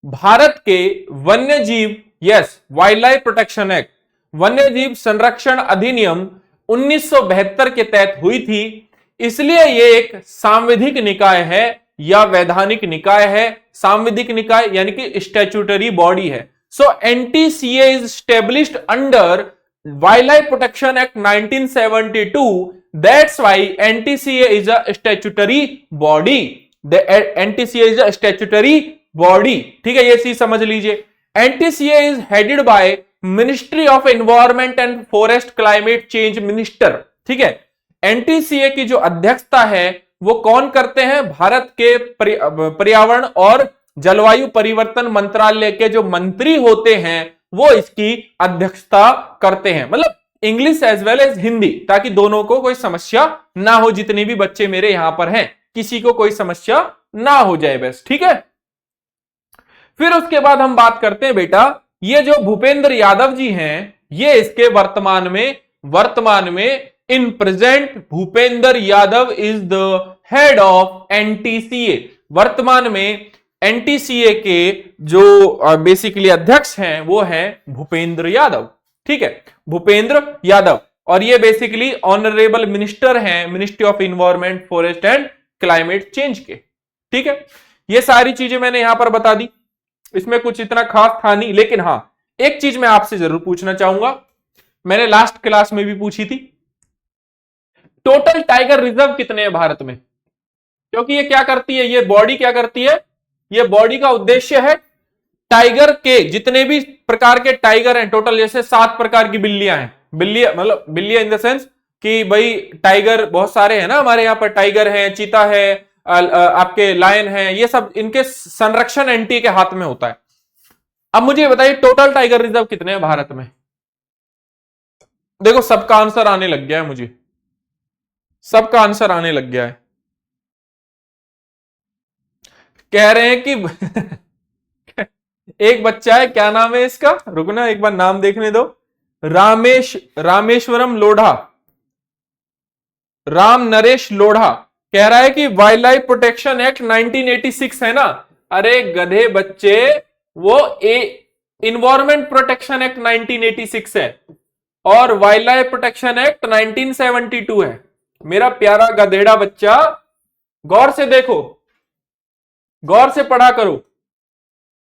भारत के वन्य जीव, yes, wild life protection act, वन्य जीव संरक्षण अधिनियम 1972 के तहत हुई थी। इसलिए ये एक सांविधिक निकाय है या वैधानिक निकाय है। सांविधिक निकाय यानी कि स्टैट्यूटरी बॉडी है। So NTCA is established under wildlife protection act 1972। That's why NTCA is a statutory body. The NTCA is a statutory body, ठीक है, ये चीज समझ लीजिए। NTCA is headed by ministry of environment and forest climate change minister, ठीक है। NTCA की जो अध्यक्षता है वो कौन करते हैं? भारत के पर्यावरण और जलवायु परिवर्तन मंत्रालय के जो मंत्री होते हैं वो इसकी अध्यक्षता करते हैं। मतलब English as well as Hindi, ताकि दोनों को कोई समस्या ना हो। जितने भी बच्चे मेरे यहां पर हैं किसी को कोई समस्या ना हो जाए बस, ठीक है। फिर उसके बाद हम बात करते हैं बेटा, ये जो भूपेंद्र यादव जी हैं, ये इसके वर्तमान में in present Bhupendra Yadav is the head of NTCA. वर्तमान में एनटीसीए के जो बेसिकली अध्यक्ष हैं वो हैं भूपेंद्र यादव, ठीक है, भूपेंद्र यादव। और ये बेसिकली ऑनरेबल मिनिस्टर हैं ministry of environment, forest and climate change के, ठीक है, ये सारी चीजें मैंने यहां पर बता दी, इसमें कुछ इतना खास था नहीं, लेकिन हां एक चीज मैं आपसे जरूर पूछना चाहूंगा, मैंने लास्ट क्लास में भी पूछी थी, टोटल टाइगर रिजर्व कितने हैं भारत में? क्योंकि ये क्या करती है, ये बॉडी क्या करती है, ये बॉडी का उद्देश्य है टाइगर के जितने भी प्रकार के टाइगर हैं टोटल, जैसे 7 प्रकार की बिल्लियां हैं, बिल्ली मतलब बिल्लियां इन द सेंस कि भाई टाइगर बहुत सारे हैं ना हमारे यहां पर, टाइगर है, चीता है, आपके लायन है, ये सब इनके संरक्षण एनटी के हाथ में होता है। अब मुझे बताइए टोटल टाइगर रिजर्व कितने हैं भारत में? देखो सबका आंसर आने लग गया है, मुझे सबका आंसर आने लग गया है, कह रहे हैं कि एक बच्चा है, क्या नाम है इसका, रुकना एक बार नाम देखने दो, रामेश्वरम लोढ़ा, राम नरेश लोढ़ा, कह रहा है कि वाइल्ड लाइफ प्रोटेक्शन एक्ट 1986 है ना, अरे गधे बच्चे, वो इन्वायरमेंट प्रोटेक्शन एक्ट 1986 है और वाइल्ड लाइफ प्रोटेक्शन एक्ट 1972 है। मेरा प्यारा गधेड़ा बच्चा, गौर से देखो, गौर से पढ़ा करो,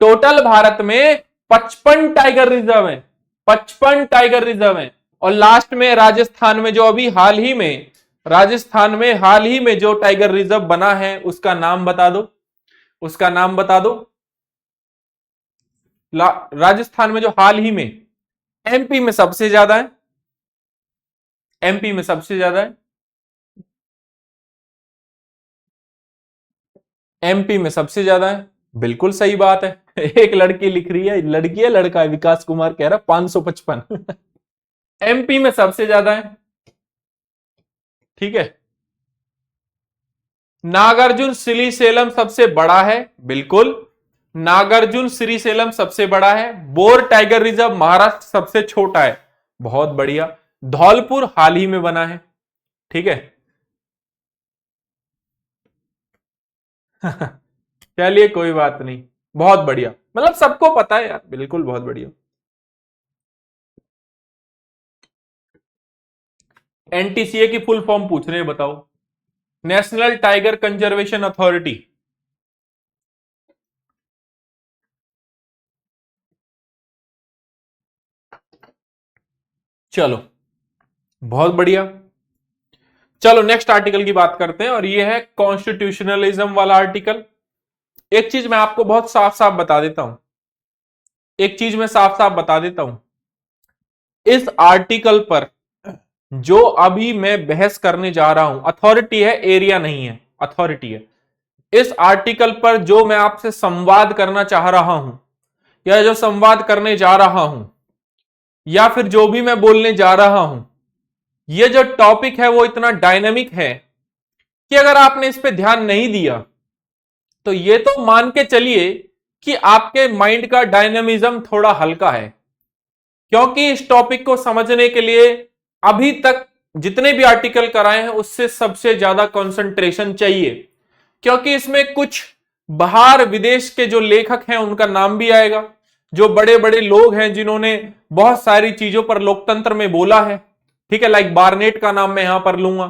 टोटल भारत में 55 टाइगर रिजर्व है, 55 टाइगर रिजर्व है, और लास्ट में राजस्थान में जो अभी हाल ही में, राजस्थान में हाल ही में जो टाइगर रिजर्व बना है उसका नाम बता दो, उसका नाम बता दो, राजस्थान में जो हाल ही में, एमपी में सबसे ज्यादा है, एमपी में सबसे ज्यादा है, एमपी में सबसे ज्यादा है, बिल्कुल सही बात है। एक लड़की लिख रही है, लड़की है लड़का है, विकास कुमार कह रहा 555। एमपी में सबसे ज्यादा है, ठीक है। नागार्जुन श्रीशैलम सबसे बड़ा है, बिल्कुल, नागार्जुन श्रीशैलम सबसे बड़ा है। बोर टाइगर रिजर्व महाराष्ट्र सबसे छोटा है, बहुत बढ़िया। धौलपुर हाल ही में बना है, ठीक है। चलिए कोई बात नहीं, बहुत बढ़िया, मतलब सबको पता है यार, बिल्कुल बहुत बढ़िया। एनटीसीए की फुल फॉर्म पूछ रहे हैं, बताओ। National tiger conservation authority. चलो बहुत बढ़िया, चलो नेक्स्ट आर्टिकल की बात करते हैं, और ये है कॉन्स्टिट्यूशनलिज्म वाला आर्टिकल। एक चीज मैं आपको बहुत साफ साफ बता देता हूं, एक चीज मैं साफ साफ बता देता हूं, इस आर्टिकल पर जो अभी मैं बहस करने जा रहा हूं, अथॉरिटी है, एरिया नहीं है, अथॉरिटी है। इस आर्टिकल पर जो मैं आपसे संवाद करना चाह रहा हूं, या जो संवाद करने जा रहा हूं, या फिर जो भी मैं बोलने जा रहा हूं, यह जो टॉपिक है वो इतना डायनेमिक है कि अगर आपने इस पे ध्यान नहीं दिया तो ये तो मान के चलिए कि आपके माइंड का डायनेमिज्म थोड़ा हल्का है, क्योंकि इस टॉपिक को समझने के लिए अभी तक जितने भी आर्टिकल कराए हैं उससे सबसे ज्यादा कंसंट्रेशन चाहिए, क्योंकि इसमें कुछ बाहर विदेश के जो लेखक हैं उनका नाम भी आएगा, जो बड़े बड़े लोग हैं जिन्होंने बहुत सारी चीजों पर लोकतंत्र में बोला है, ठीक है, लाइक बार्नेट का नाम मैं यहां पर लूंगा,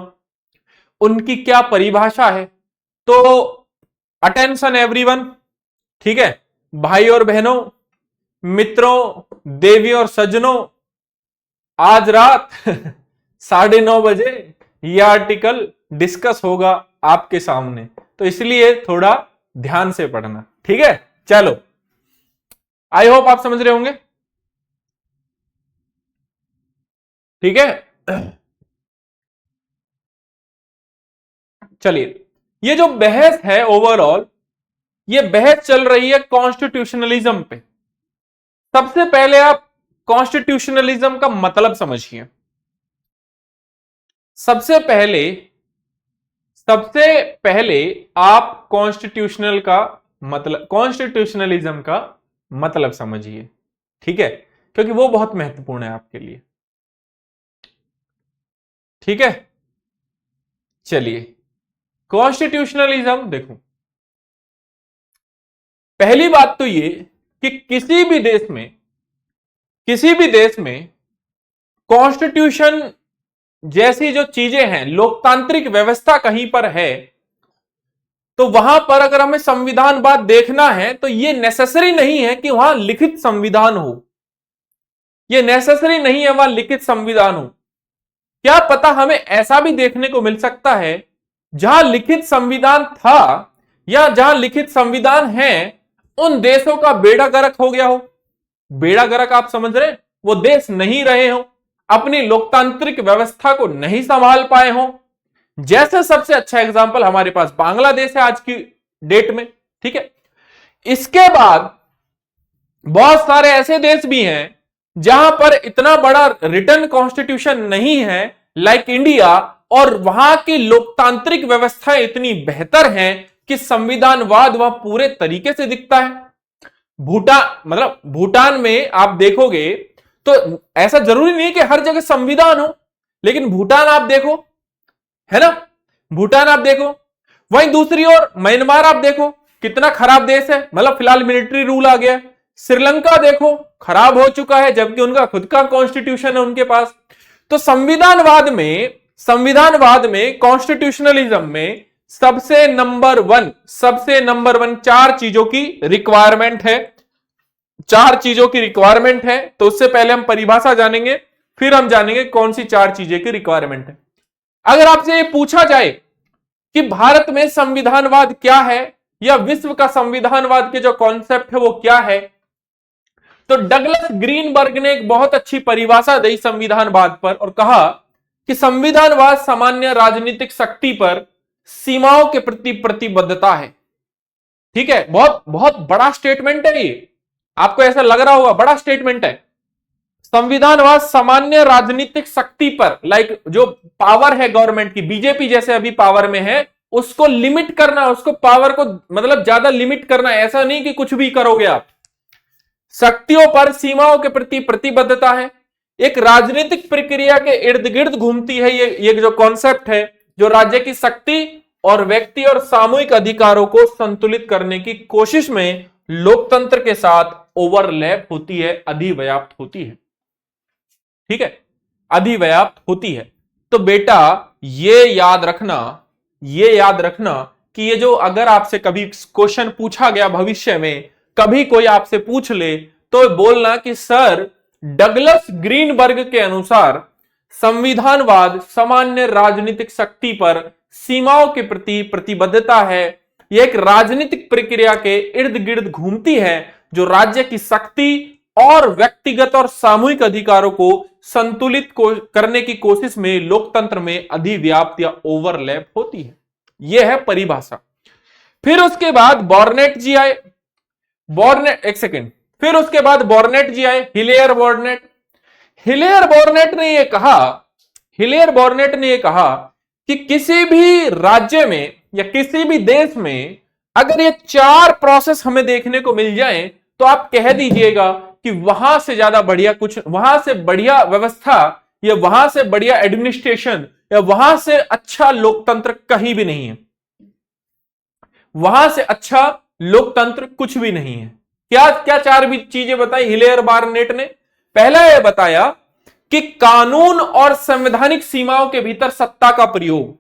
उनकी क्या परिभाषा है। तो अटेंशन एवरीवन, ठीक है, भाई और बहनों, मित्रों, देवी और सज्जनों, आज रात 9:30 बजे यह आर्टिकल डिस्कस होगा आपके सामने, तो इसलिए थोड़ा ध्यान से पढ़ना, ठीक है। चलो, आई होप आप समझ रहे होंगे, ठीक है। चलिए, ये जो बहस है ओवरऑल, ये बहस चल रही है कॉन्स्टिट्यूशनलिज्म पे। सबसे पहले आप कॉन्स्टिट्यूशनलिज्म का मतलब समझिए। सबसे पहले आप कॉन्स्टिट्यूशनल का मतलब, कॉन्स्टिट्यूशनलिज्म का मतलब समझिए, ठीक है, क्योंकि वो बहुत महत्वपूर्ण है आपके लिए, ठीक है। चलिए, कॉन्स्टिट्यूशनलिज्म देखो, पहली बात तो ये कि किसी भी देश में कॉन्स्टिट्यूशन जैसी जो चीजें हैं, लोकतांत्रिक व्यवस्था कहीं पर है तो वहां पर अगर हमें संविधानवाद देखना है तो यह नेसेसरी नहीं है कि वहां लिखित संविधान हो, यह नेसेसरी नहीं है वहां लिखित संविधान हो। क्या पता हमें ऐसा भी देखने को मिल सकता है जहां लिखित संविधान था या जहां लिखित संविधान है उन देशों का बेड़ा गर्क हो गया हो। बेड़ा गर्क आप समझ रहे हैं, वो देश नहीं रहे हो, अपनी लोकतांत्रिक व्यवस्था को नहीं संभाल पाए हो। जैसे सबसे अच्छा एग्जांपल हमारे पास बांग्लादेश है आज की डेट में, ठीक है। इसके बाद बहुत सारे ऐसे देश भी हैं जहां पर इतना बड़ा रिटर्न कॉन्स्टिट्यूशन नहीं है लाइक इंडिया, और वहां की लोकतांत्रिक व्यवस्थाएं इतनी बेहतर हैं कि संविधानवाद वहां पूरे तरीके से दिखता है। भूटान में आप देखोगे तो ऐसा जरूरी नहीं कि हर जगह संविधान हो, लेकिन भूटान आप देखो, है ना, भूटान आप देखो। वहीं दूसरी ओर म्यांमार आप देखो, कितना खराब देश है, मतलब फिलहाल मिलिट्री रूल आ गया। श्रीलंका देखो, खराब हो चुका है, जबकि उनका खुद का कॉन्स्टिट्यूशन है उनके पास। तो संविधानवाद में कॉन्स्टिट्यूशनलिज्म में सबसे नंबर वन 4 चीजों की रिक्वायरमेंट है, 4 चीजों की रिक्वायरमेंट है। तो उससे पहले हम परिभाषा जानेंगे, फिर हम जानेंगे कौन सी 4 चीजें की रिक्वायरमेंट है। अगर आपसे ये पूछा जाए कि भारत में संविधानवाद क्या है या विश्व का संविधानवाद के जो कॉन्सेप्ट है वो क्या है, तो डगलस ग्रीनबर्ग ने एक बहुत अच्छी परिभाषा दी संविधानवाद पर और कहा कि संविधानवाद सामान्य राजनीतिक शक्ति पर सीमाओं के प्रति प्रतिबद्धता है। ठीक है, बहुत बहुत बड़ा स्टेटमेंट है ये, आपको ऐसा लग रहा होगा बड़ा स्टेटमेंट है। संविधानवाद सामान्य राजनीतिक शक्ति पर, लाइक जो पावर है गवर्नमेंट की, बीजेपी जैसे अभी पावर में है, उसको लिमिट करना, उसको पावर को मतलब ज्यादा लिमिट करना, ऐसा नहीं कि कुछ भी करोगे आप। शक्तियों पर सीमाओं के प्रति प्रतिबद्धता है, एक राजनीतिक प्रक्रिया के इर्द गिर्द घूमती है ये जो कॉन्सेप्ट है, जो राज्य की शक्ति और व्यक्ति और सामूहिक अधिकारों को संतुलित करने की कोशिश में लोकतंत्र के साथ ओवरलैप होती है, अधिव्याप्त होती है। ठीक है, अधिव्याप्त होती है। तो बेटा ये याद रखना कि ये जो अगर आपसे कभी क्वेश्चन पूछा गया भविष्य में, कभी कोई आपसे पूछ ले, तो बोलना कि सर डगलस ग्रीनबर्ग के अनुसार संविधानवाद सामान्य राजनीतिक शक्ति पर सीमाओं के प्रति प्रतिबद्धता है। यह एक राजनीतिक प्रक्रिया के इर्द गिर्द घूमती है जो राज्य की शक्ति और व्यक्तिगत और सामूहिक अधिकारों को संतुलित करने की कोशिश में लोकतंत्र में अधिव्याप्त या ओवरलैप होती है। यह है परिभाषा। फिर उसके बाद बॉर्नेट जी आए, फिर उसके बाद बॉर्नेट जी आए, हिलेयर बॉर्नेट ने यह कहा कि किसी भी राज्य में या किसी भी देश में अगर ये 4 प्रोसेस हमें देखने को मिल जाए तो आप कह दीजिएगा कि वहां से ज्यादा बढ़िया कुछ, वहां से बढ़िया व्यवस्था या वहां से बढ़िया एडमिनिस्ट्रेशन या वहां से अच्छा लोकतंत्र कहीं भी नहीं है। वहां से अच्छा लोकतंत्र कुछ भी नहीं है। क्या क्या 4 भी चीजें बताई हिलेयर बॉर्नेट ने? पहला यह बताया कि कानून और संवैधानिक सीमाओं के भीतर सत्ता का प्रयोग,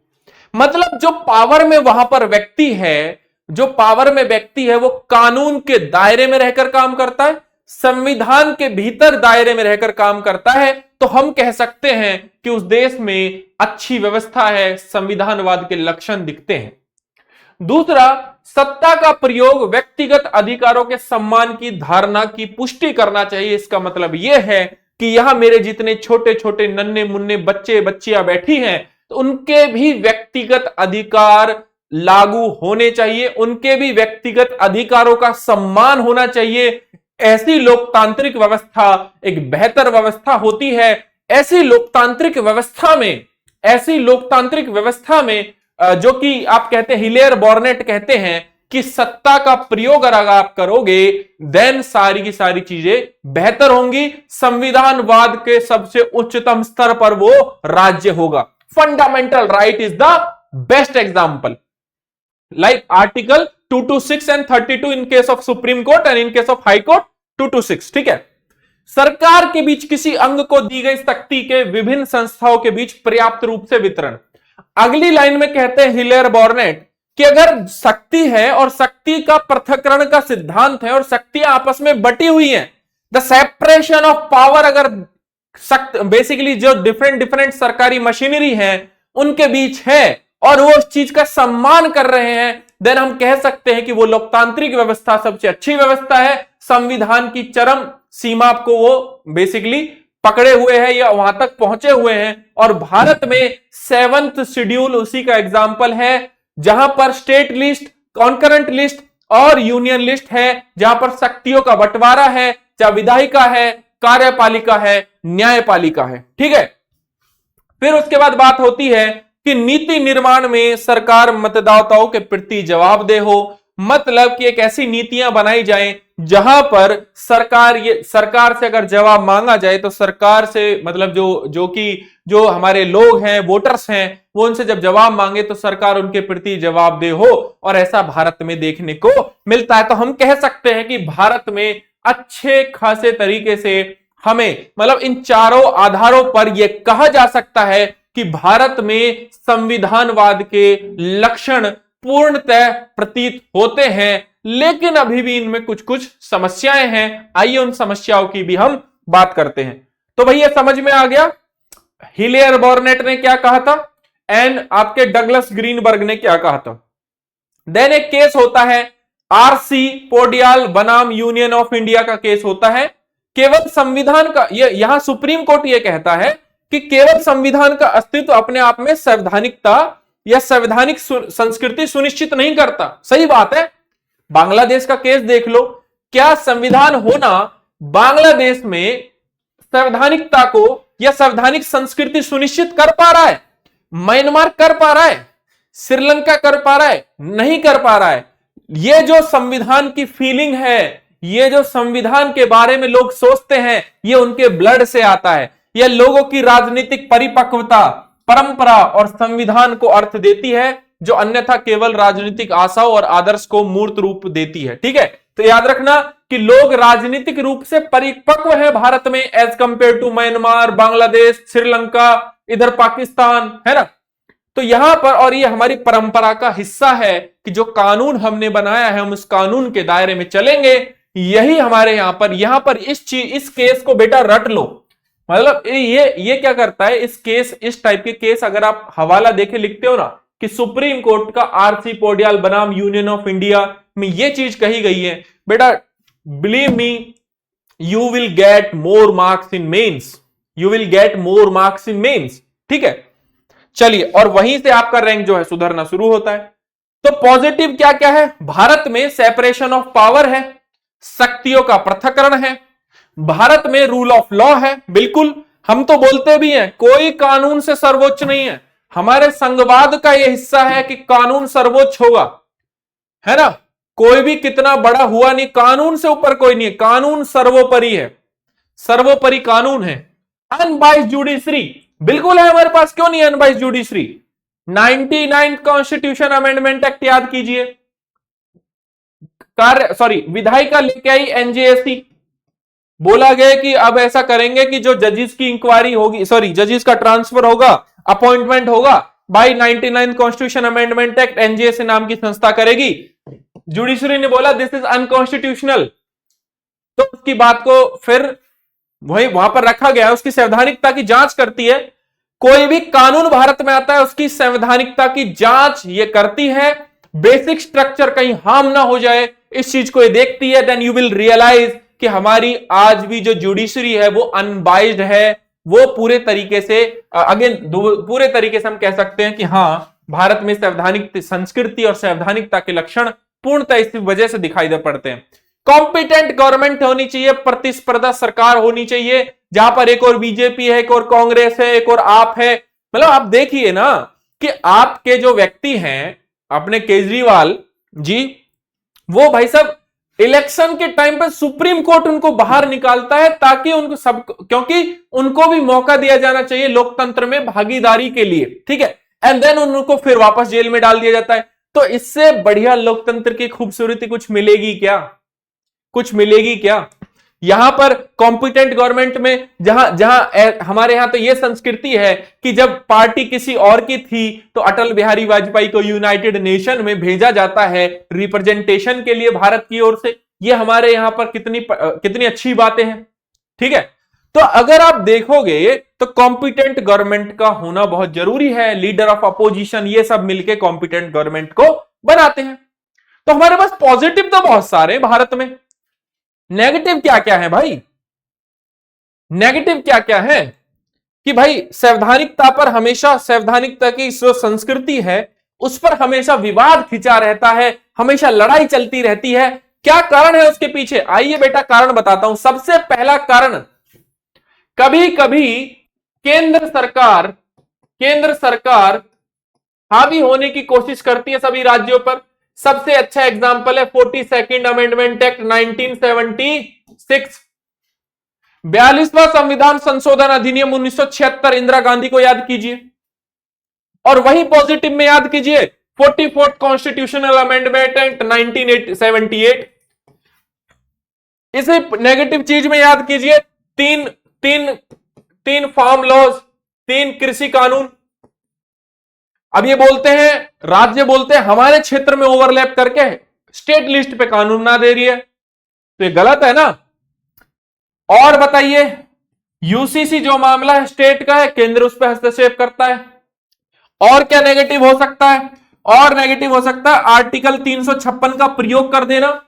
मतलब जो पावर में वहां पर व्यक्ति है, जो पावर में व्यक्ति है वो कानून के दायरे में रहकर काम करता है, संविधान के भीतर दायरे में रहकर काम करता है, तो हम कह सकते हैं कि उस देश में अच्छी व्यवस्था है, संविधानवाद के लक्षण दिखते हैं। दूसरा, सत्ता का प्रयोग व्यक्तिगत अधिकारों के सम्मान की धारणा की पुष्टि करना चाहिए। इसका मतलब यह है कि यहां मेरे जितने छोटे छोटे नन्हे मुन्ने बच्चे बच्चियां बैठी हैं, तो उनके भी व्यक्तिगत अधिकार लागू होने चाहिए, उनके भी व्यक्तिगत अधिकारों का सम्मान होना चाहिए। ऐसी लोकतांत्रिक व्यवस्था एक बेहतर व्यवस्था होती है। ऐसी लोकतांत्रिक व्यवस्था में जो कि आप कहते हैं, हिलेयर बॉर्नेट कहते हैं कि सत्ता का प्रयोग अगर आप करोगे देन सारी की सारी चीजें बेहतर होंगी। संविधानवाद के सबसे उच्चतम स्तर पर वो राज्य होगा। Fundamental right is the best example, like article 226 and 32 in case of supreme court and in case of high court 226। ठीक है, सरकार के बीच किसी अंग को दी गई शक्ति के विभिन्न संस्थाओं के बीच पर्याप्त रूप से वितरण। अगली लाइन में कहते हैं हिलेयर बॉर्नेट कि अगर शक्ति है और शक्ति का पृथक्करण का सिद्धांत है और शक्तियां आपस में बटी हुई हैं, द सेपरेशन ऑफ पावर, अगर बेसिकली जो डिफरेंट डिफरेंट सरकारी मशीनरी है उनके बीच है और वो उस चीज का सम्मान कर रहे हैं, देन हम कह सकते हैं कि वो लोकतांत्रिक व्यवस्था सबसे अच्छी व्यवस्था है। संविधान की चरम सीमा को वो बेसिकली पकड़े हुए हैं या वहां तक पहुंचे हुए हैं। और भारत में 7th शेड्यूल उसी का एग्जाम्पल है, जहां पर स्टेट लिस्ट, कॉन्करेंट लिस्ट और यूनियन लिस्ट है, जहां पर शक्तियों का बंटवारा है, चाहे विधायिका है, कार्यपालिका है, न्यायपालिका है। ठीक है, फिर उसके बाद बात होती है कि नीति निर्माण में सरकार मतदाताओं के प्रति जवाबदेह हो, मतलब कि एक ऐसी नीतियां बनाई जाएं जहां पर सरकार से अगर जवाब मांगा जाए तो सरकार से मतलब जो हमारे लोग हैं, वोटर्स हैं, वो उनसे जब जवाब मांगे तो सरकार उनके प्रति जवाबदेह हो, और ऐसा भारत में देखने को मिलता है। तो हम कह सकते हैं कि भारत में अच्छे खासे तरीके से हमें मतलब इन चारों आधारों पर यह कहा जा सकता है कि भारत में संविधानवाद के लक्षण पूर्णतः प्रतीत होते हैं, लेकिन अभी भी इनमें कुछ कुछ समस्याएं हैं। आइए उन समस्याओं की भी हम बात करते हैं। तो भैया समझ में आ गया हिलेयर बॉर्नेट ने क्या कहा था एंड आपके डगलस ग्रीनबर्ग ने क्या कहा था। देन एक केस होता है आरसी पोडियाल बनाम यूनियन ऑफ इंडिया का केस होता है। केवल संविधान का यहां सुप्रीम कोर्ट यह कहता है कि केवल संविधान का अस्तित्व अपने आप में संवैधानिकता या संवैधानिक संस्कृति सुनिश्चित नहीं करता। सही बात है, बांग्लादेश का केस देख लो, क्या संविधान होना बांग्लादेश में संवैधानिकता को या संवैधानिक संस्कृति सुनिश्चित कर पा रहा है? म्यांमार कर पा रहा है? श्रीलंका कर पा रहा है? नहीं कर पा रहा है। ये जो संविधान की फीलिंग है, ये जो संविधान के बारे में लोग सोचते हैं, ये उनके ब्लड से आता है। यह लोगों की राजनीतिक परिपक्वता, परंपरा और संविधान को अर्थ देती है, जो अन्यथा केवल राजनीतिक आशाओं और आदर्श को मूर्त रूप देती है। ठीक है, तो याद रखना कि लोग राजनीतिक रूप से परिपक्व है भारत में as compare to Myanmar, Bangladesh, Sri Lanka, इधर पाकिस्तान, है ना। तो यहां पर, और ये हमारी परंपरा का हिस्सा है कि जो कानून हमने बनाया है हम उस कानून के दायरे में चलेंगे। यही हमारे यहां पर इस केस को बेटा रट लो। मतलब ये क्या करता है, इस टाइप के केस अगर आप हवाला देखे लिखते हो ना कि सुप्रीम कोर्ट का आरसी पोडियाल बनाम यूनियन ऑफ इंडिया में ये चीज कही गई है, बेटा believe me you will get more marks in mains, you will get more marks in mains. ठीक है, चलिए, और वहीं से आपका रैंक जो है सुधरना शुरू होता है। तो पॉजिटिव क्या क्या है, भारत में सेपरेशन ऑफ पावर है, शक्तियों का पृथक्करण है, भारत में रूल ऑफ लॉ है। बिल्कुल, हम तो बोलते भी हैं कोई कानून से सर्वोच्च नहीं है, हमारे संघवाद का यह हिस्सा है कि कानून सर्वोच्च होगा, है ना। कोई भी कितना बड़ा हुआ नहीं, कानून से ऊपर कोई नहीं है, कानून सर्वोपरि है, सर्वोपरि कानून है। अनबाइस्ड जुडिशरी बिल्कुल है हमारे पास, क्यों नहीं unbiased judiciary. 99 constitution amendment act याद कीजिए, विधायिका लेके आई एनजेएसी, बोला गया कि अब ऐसा करेंगे कि जो जजेस की इंक्वायरी होगी, जजेस का ट्रांसफर होगा, अपॉइंटमेंट होगा by 99 constitution amendment act, NJAC नाम की संस्था करेगी। जुडिशरी ने बोला दिस इज अनकॉन्स्टिट्यूशनल, तो उसकी बात को फिर वहां पर रखा गया, उसकी संवैधानिकता की जांच करती है। कोई भी कानून भारत में आता है उसकी संवैधानिकता की जांच ये करती है, बेसिक स्ट्रक्चर कहीं हार्म ना हो जाए इस चीज को ये देखती है। देन यू विल रियलाइज कि हमारी आज भी जो जुडिशरी है वो अनबाइज्ड है, वो पूरे तरीके से पूरे तरीके से हम कह सकते हैं कि हाँ, भारत में संवैधानिक संस्कृति और संवैधानिकता के लक्षण पूर्णतः इस वजह से दिखाई दे पड़ते हैं। कॉम्पिटेंट गवर्नमेंट होनी चाहिए, प्रतिस्पर्धा सरकार होनी चाहिए, जहां पर एक और बीजेपी है, एक और कांग्रेस है, एक और आप है। मतलब आप देखिए ना कि आपके जो व्यक्ति हैं अपने केजरीवाल जी, वो भाई साहब इलेक्शन के टाइम पर सुप्रीम कोर्ट उनको बाहर निकालता है ताकि उनको क्योंकि उनको भी मौका दिया जाना चाहिए लोकतंत्र में भागीदारी के लिए, ठीक है। एंड देन उनको फिर वापस जेल में डाल दिया जाता है। तो इससे बढ़िया लोकतंत्र की खूबसूरती कुछ मिलेगी क्या? कुछ मिलेगी क्या? यहां पर कॉम्पिटेंट गवर्नमेंट में जहां जहां हमारे यहां तो यह संस्कृति है कि जब पार्टी किसी और की थी तो अटल बिहारी वाजपेयी को यूनाइटेड नेशन में भेजा जाता है रिप्रेजेंटेशन के लिए भारत की ओर से। यह हमारे यहां पर कितनी अच्छी बातें हैं। ठीक है, तो अगर आप देखोगे तो कॉम्पिटेंट गवर्नमेंट का होना बहुत जरूरी है। लीडर ऑफ अपोजिशन ये सब मिलकर कॉम्पिटेंट गवर्नमेंट को बनाते हैं। तो हमारे पास पॉजिटिव तो बहुत सारे भारत में, नेगेटिव क्या क्या है भाई? नेगेटिव क्या क्या है कि भाई संवैधानिकता पर हमेशा, संवैधानिकता की जो संस्कृति है उस पर हमेशा विवाद खिंचा रहता है, हमेशा लड़ाई चलती रहती है। क्या कारण है उसके पीछे? आइए बेटा कारण बताता हूं। सबसे पहला कारण, कभी कभी केंद्र सरकार हावी होने की कोशिश करती है सभी राज्यों पर। सबसे अच्छा एग्जांपल है 42nd अमेंडमेंट एक्ट 1976, 42वां संविधान संशोधन अधिनियम 1976, इंदिरा गांधी को याद कीजिए। और वही पॉजिटिव में याद कीजिए 44th कॉन्स्टिट्यूशनल अमेंडमेंट एक्ट 1978। इसे नेगेटिव चीज में याद कीजिए तीन तीन तीन फार्म लॉज, 3 कृषि कानून। अब ये बोलते हैं, राज्य बोलते हैं हमारे क्षेत्र में ओवरलैप करके स्टेट लिस्ट पे कानून ना दे रही है, तो ये गलत है ना। और बताइए, यूसीसी जो मामला है स्टेट का है, केंद्र उस पर हस्तक्षेप करता है। और क्या नेगेटिव हो सकता है? और नेगेटिव हो सकता है आर्टिकल 356 का प्रयोग कर देना,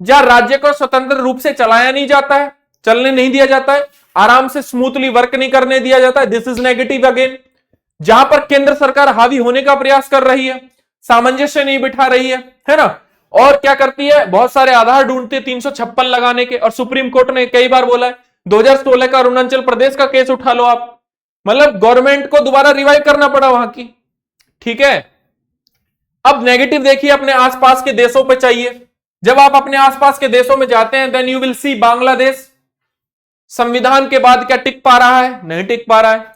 जहां राज्य को स्वतंत्र रूप से चलाया नहीं जाता है, चलने नहीं दिया जाता है, आराम से स्मूथली वर्क नहीं करने दिया जाता है। This is negative again. जहां पर केंद्र सरकार हावी होने का प्रयास कर रही है, सामंजस्य नहीं बिठा रही है ना। और क्या करती है, बहुत सारे आधार ढूंढती है 356 लगाने के। और सुप्रीम कोर्ट ने कई बार बोला है, 2016 का अरुणाचल प्रदेश का केस उठा लो आप, मतलब गवर्नमेंट को दोबारा रिवाइव करना पड़ा वहां की। ठीक है, अब नेगेटिव देखिए अपने आसपास के देशों पे चाहिए। जब आप अपने आसपास के देशों में जाते हैं, then you will see Bangladesh संविधान के बाद क्या टिक पा रहा है? नहीं टिक पा रहा है।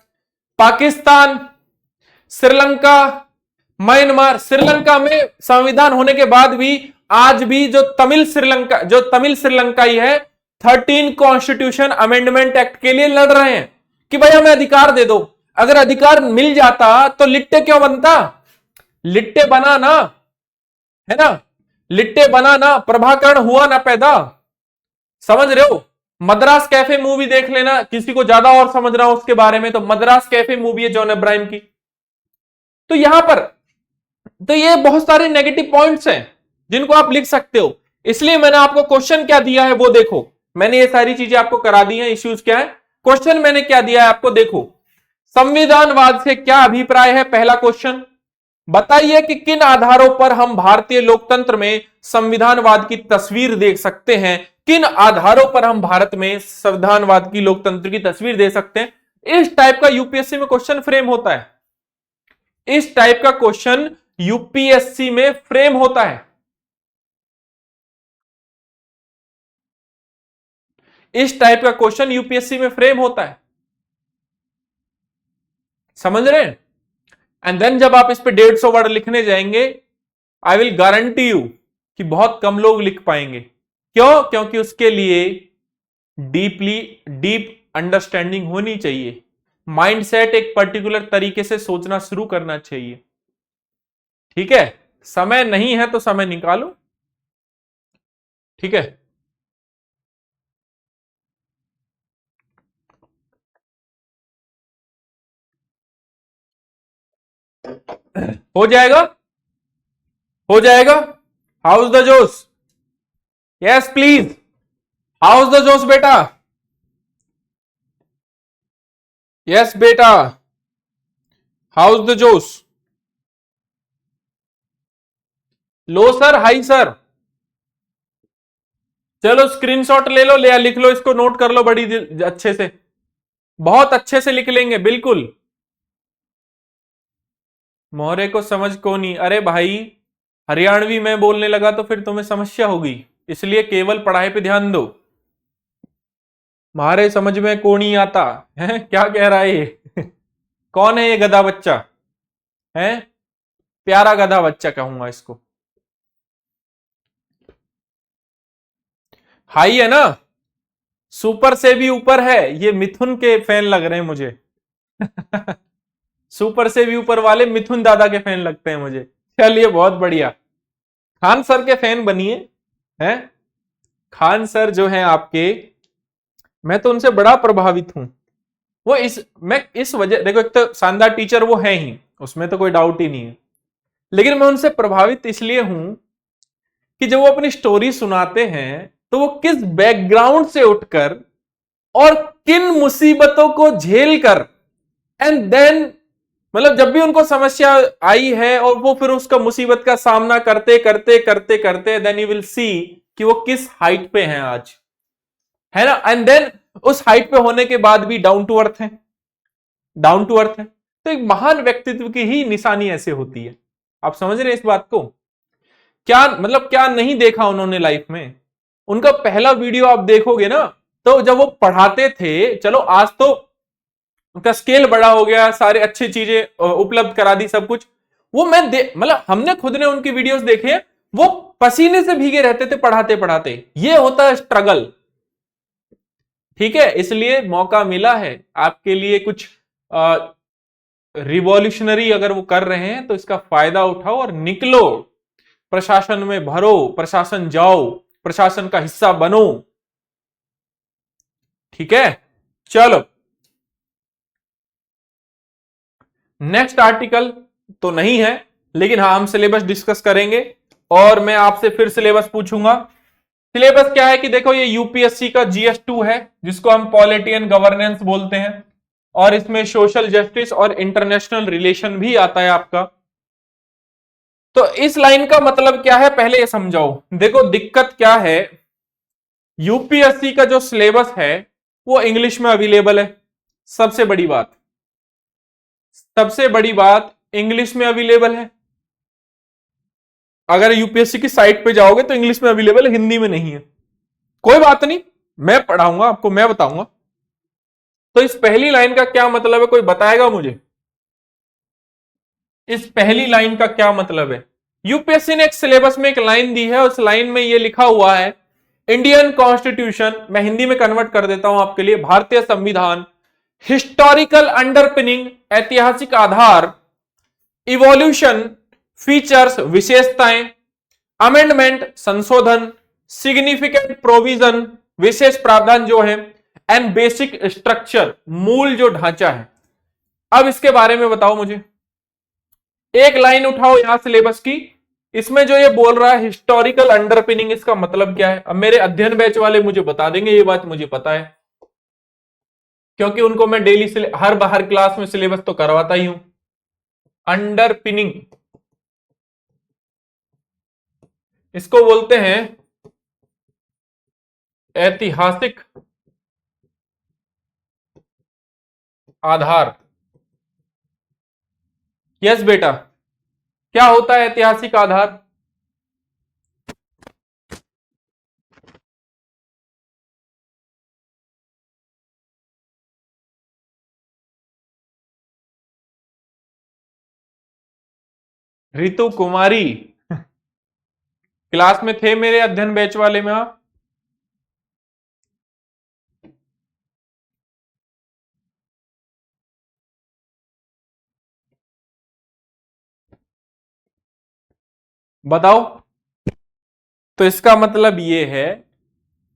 पाकिस्तान, श्रीलंका, म्यांमार। श्रीलंका में संविधान होने के बाद भी आज भी जो तमिल श्रीलंकाई है 13 कॉन्स्टिट्यूशन अमेंडमेंट एक्ट के लिए लड़ रहे हैं कि भाई हमें अधिकार दे दो। अगर अधिकार मिल जाता तो लिट्टे क्यों बनता? लिट्टे बना ना, है ना, लिट्टे बना ना, प्रभाकरण हुआ ना पैदा। समझ रहे हो? मद्रास कैफे मूवी देख लेना, किसी को ज्यादा और समझना हो उसके बारे में तो मद्रास कैफे मूवी है जॉन अब्राहम की। तो यहां पर तो ये बहुत सारे नेगेटिव पॉइंट्स हैं जिनको आप लिख सकते हो। इसलिए मैंने आपको क्वेश्चन क्या दिया है वो देखो। मैंने ये सारी चीजें आपको करा दी हैं, इश्यूज क्या है, क्वेश्चन मैंने क्या दिया है आपको देखो। संविधानवाद से क्या अभिप्राय है? पहला क्वेश्चन, बताइए कि किन आधारों पर हम भारतीय लोकतंत्र में संविधानवाद की तस्वीर देख सकते हैं। किन आधारों पर हम भारत में संविधानवाद की लोकतंत्र की तस्वीर दे सकते हैं। इस टाइप का यूपीएससी में क्वेश्चन फ्रेम होता है। इस टाइप का क्वेश्चन यूपीएससी में फ्रेम होता है। इस टाइप का क्वेश्चन यूपीएससी में फ्रेम होता है, समझ रहे हैं? एंड देन जब आप इस पे 150 वर्ड लिखने जाएंगे, आई विल गारंटी यू कि बहुत कम लोग लिख पाएंगे। क्यों? क्योंकि उसके लिए डीप अंडरस्टैंडिंग होनी चाहिए, माइंडसेट एक पर्टिकुलर तरीके से सोचना शुरू करना चाहिए। ठीक है, समय नहीं है तो समय निकालो। ठीक है, हो जाएगा, हो जाएगा। हाउस द जोश? यस प्लीज, हाउस द जोश बेटा? यस बेटा, हाउस द जोश? लो सर, हाई सर? चलो स्क्रीनशॉट ले लो, ले लिख लो, इसको नोट कर लो बड़ी अच्छे से, बहुत अच्छे से लिख लेंगे बिल्कुल। मोहरे को समझ को नहीं? अरे भाई हरियाणवी में बोलने लगा तो फिर तुम्हें समस्या होगी, इसलिए केवल पढ़ाई पे ध्यान दो। मारे समझ में को नहीं आता है, क्या कह रहा है ये? कौन है ये गधा बच्चा? है प्यारा गधा बच्चा कहूंगा इसको। हाई है ना? सुपर से भी ऊपर है, ये मिथुन के फैन लग रहे हैं मुझे। सुपर से भी ऊपर वाले मिथुन दादा के फैन लगते हैं मुझे। चलिए बहुत बढ़िया, खान सर के फैन बनिए हैं। खान सर जो हैं आपके, मैं तो उनसे बड़ा प्रभावित हूं। वो मैं इस वजह, देखो एक तो शानदार टीचर वो है ही, उसमें तो कोई डाउट ही नहीं है, लेकिन मैं उनसे प्रभावित इसलिए हूं कि जब वो अपनी स्टोरी सुनाते हैं तो वो किस बैकग्राउंड से उठकर और किन मुसीबतों को झेल कर, एंड देन मतलब जब भी उनको समस्या आई है और वो फिर उसका मुसीबत का सामना करते करते करते करते, देन यू विल सी कि वो किस हाइट पे हैं आज, है ना। एंड देन उस हाइट पे होने के बाद भी डाउन टू अर्थ है, डाउन टू अर्थ है। तो एक महान व्यक्तित्व की ही निशानी ऐसे होती है। आप समझ रहे हैं इस बात को? क्या मतलब क्या नहीं देखा उन्होंने लाइफ में। उनका पहला वीडियो आप देखोगे ना, तो जब वो पढ़ाते थे, चलो आज तो उनका स्केल बड़ा हो गया, सारे अच्छी चीजें उपलब्ध करा दी सब कुछ। वो मैं मतलब हमने खुद ने उनकी वीडियोस देखे, वो पसीने से भीगे रहते थे पढ़ाते पढ़ाते। ये होता है स्ट्रगल, ठीक है। इसलिए मौका मिला है आपके लिए कुछ रिवॉल्यूशनरी अगर वो कर रहे हैं तो इसका फायदा उठाओ और निकलो, प्रशासन में भरो, प्रशासन जाओ, प्रशासन का हिस्सा बनो, ठीक है। चलो नेक्स्ट आर्टिकल तो नहीं है, लेकिन हाँ हम सिलेबस डिस्कस करेंगे और मैं आपसे फिर सिलेबस पूछूंगा। सिलेबस क्या है कि देखो ये यूपीएससी का GS2 है, जिसको हम पॉलिटी एंड गवर्नेंस बोलते हैं, और इसमें सोशल जस्टिस और इंटरनेशनल रिलेशन भी आता है आपका। तो इस लाइन का मतलब क्या है पहले ये समझाओ। देखो दिक्कत क्या है, यूपीएससी का जो सिलेबस है वो इंग्लिश में अवेलेबल है, सबसे बड़ी बात, सबसे बड़ी बात इंग्लिश में अवेलेबल है। अगर यूपीएससी की साइट पे जाओगे तो इंग्लिश में अवेलेबल है, हिंदी में नहीं है। कोई बात नहीं, मैं पढ़ाऊंगा आपको, मैं बताऊंगा। तो इस पहली लाइन का क्या मतलब है, कोई बताएगा मुझे? इस पहली लाइन का क्या मतलब है? यूपीएससी ने एक सिलेबस में एक लाइन दी है, उस लाइन में ये लिखा हुआ है इंडियन कॉन्स्टिट्यूशन, मैं हिंदी में कन्वर्ट कर देता हूं आपके लिए, भारतीय संविधान, हिस्टोरिकल अंडरपिनिंग ऐतिहासिक आधार, इवोल्यूशन फीचर्स विशेषताएं, अमेंडमेंट संशोधन, सिग्निफिकेंट प्रोविजन विशेष प्रावधान जो है, एंड बेसिक स्ट्रक्चर मूल जो ढांचा है। अब इसके बारे में बताओ मुझे, एक लाइन उठाओ यहां सिलेबस की, इसमें जो ये बोल रहा है हिस्टोरिकल अंडरपिनिंग, इसका मतलब क्या है? अब मेरे अध्ययन बैच वाले मुझे बता देंगे, ये बात मुझे पता है, क्योंकि उनको मैं डेली हर क्लास में सिलेबस तो करवाता ही हूं। अंडरपिनिंग इसको बोलते हैं ऐतिहासिक आधार। यस बेटा, क्या होता है ऐतिहासिक आधार? रितु कुमारी क्लास में थे मेरे अध्ययन बैच वाले में आप? बताओ। तो इसका मतलब यह है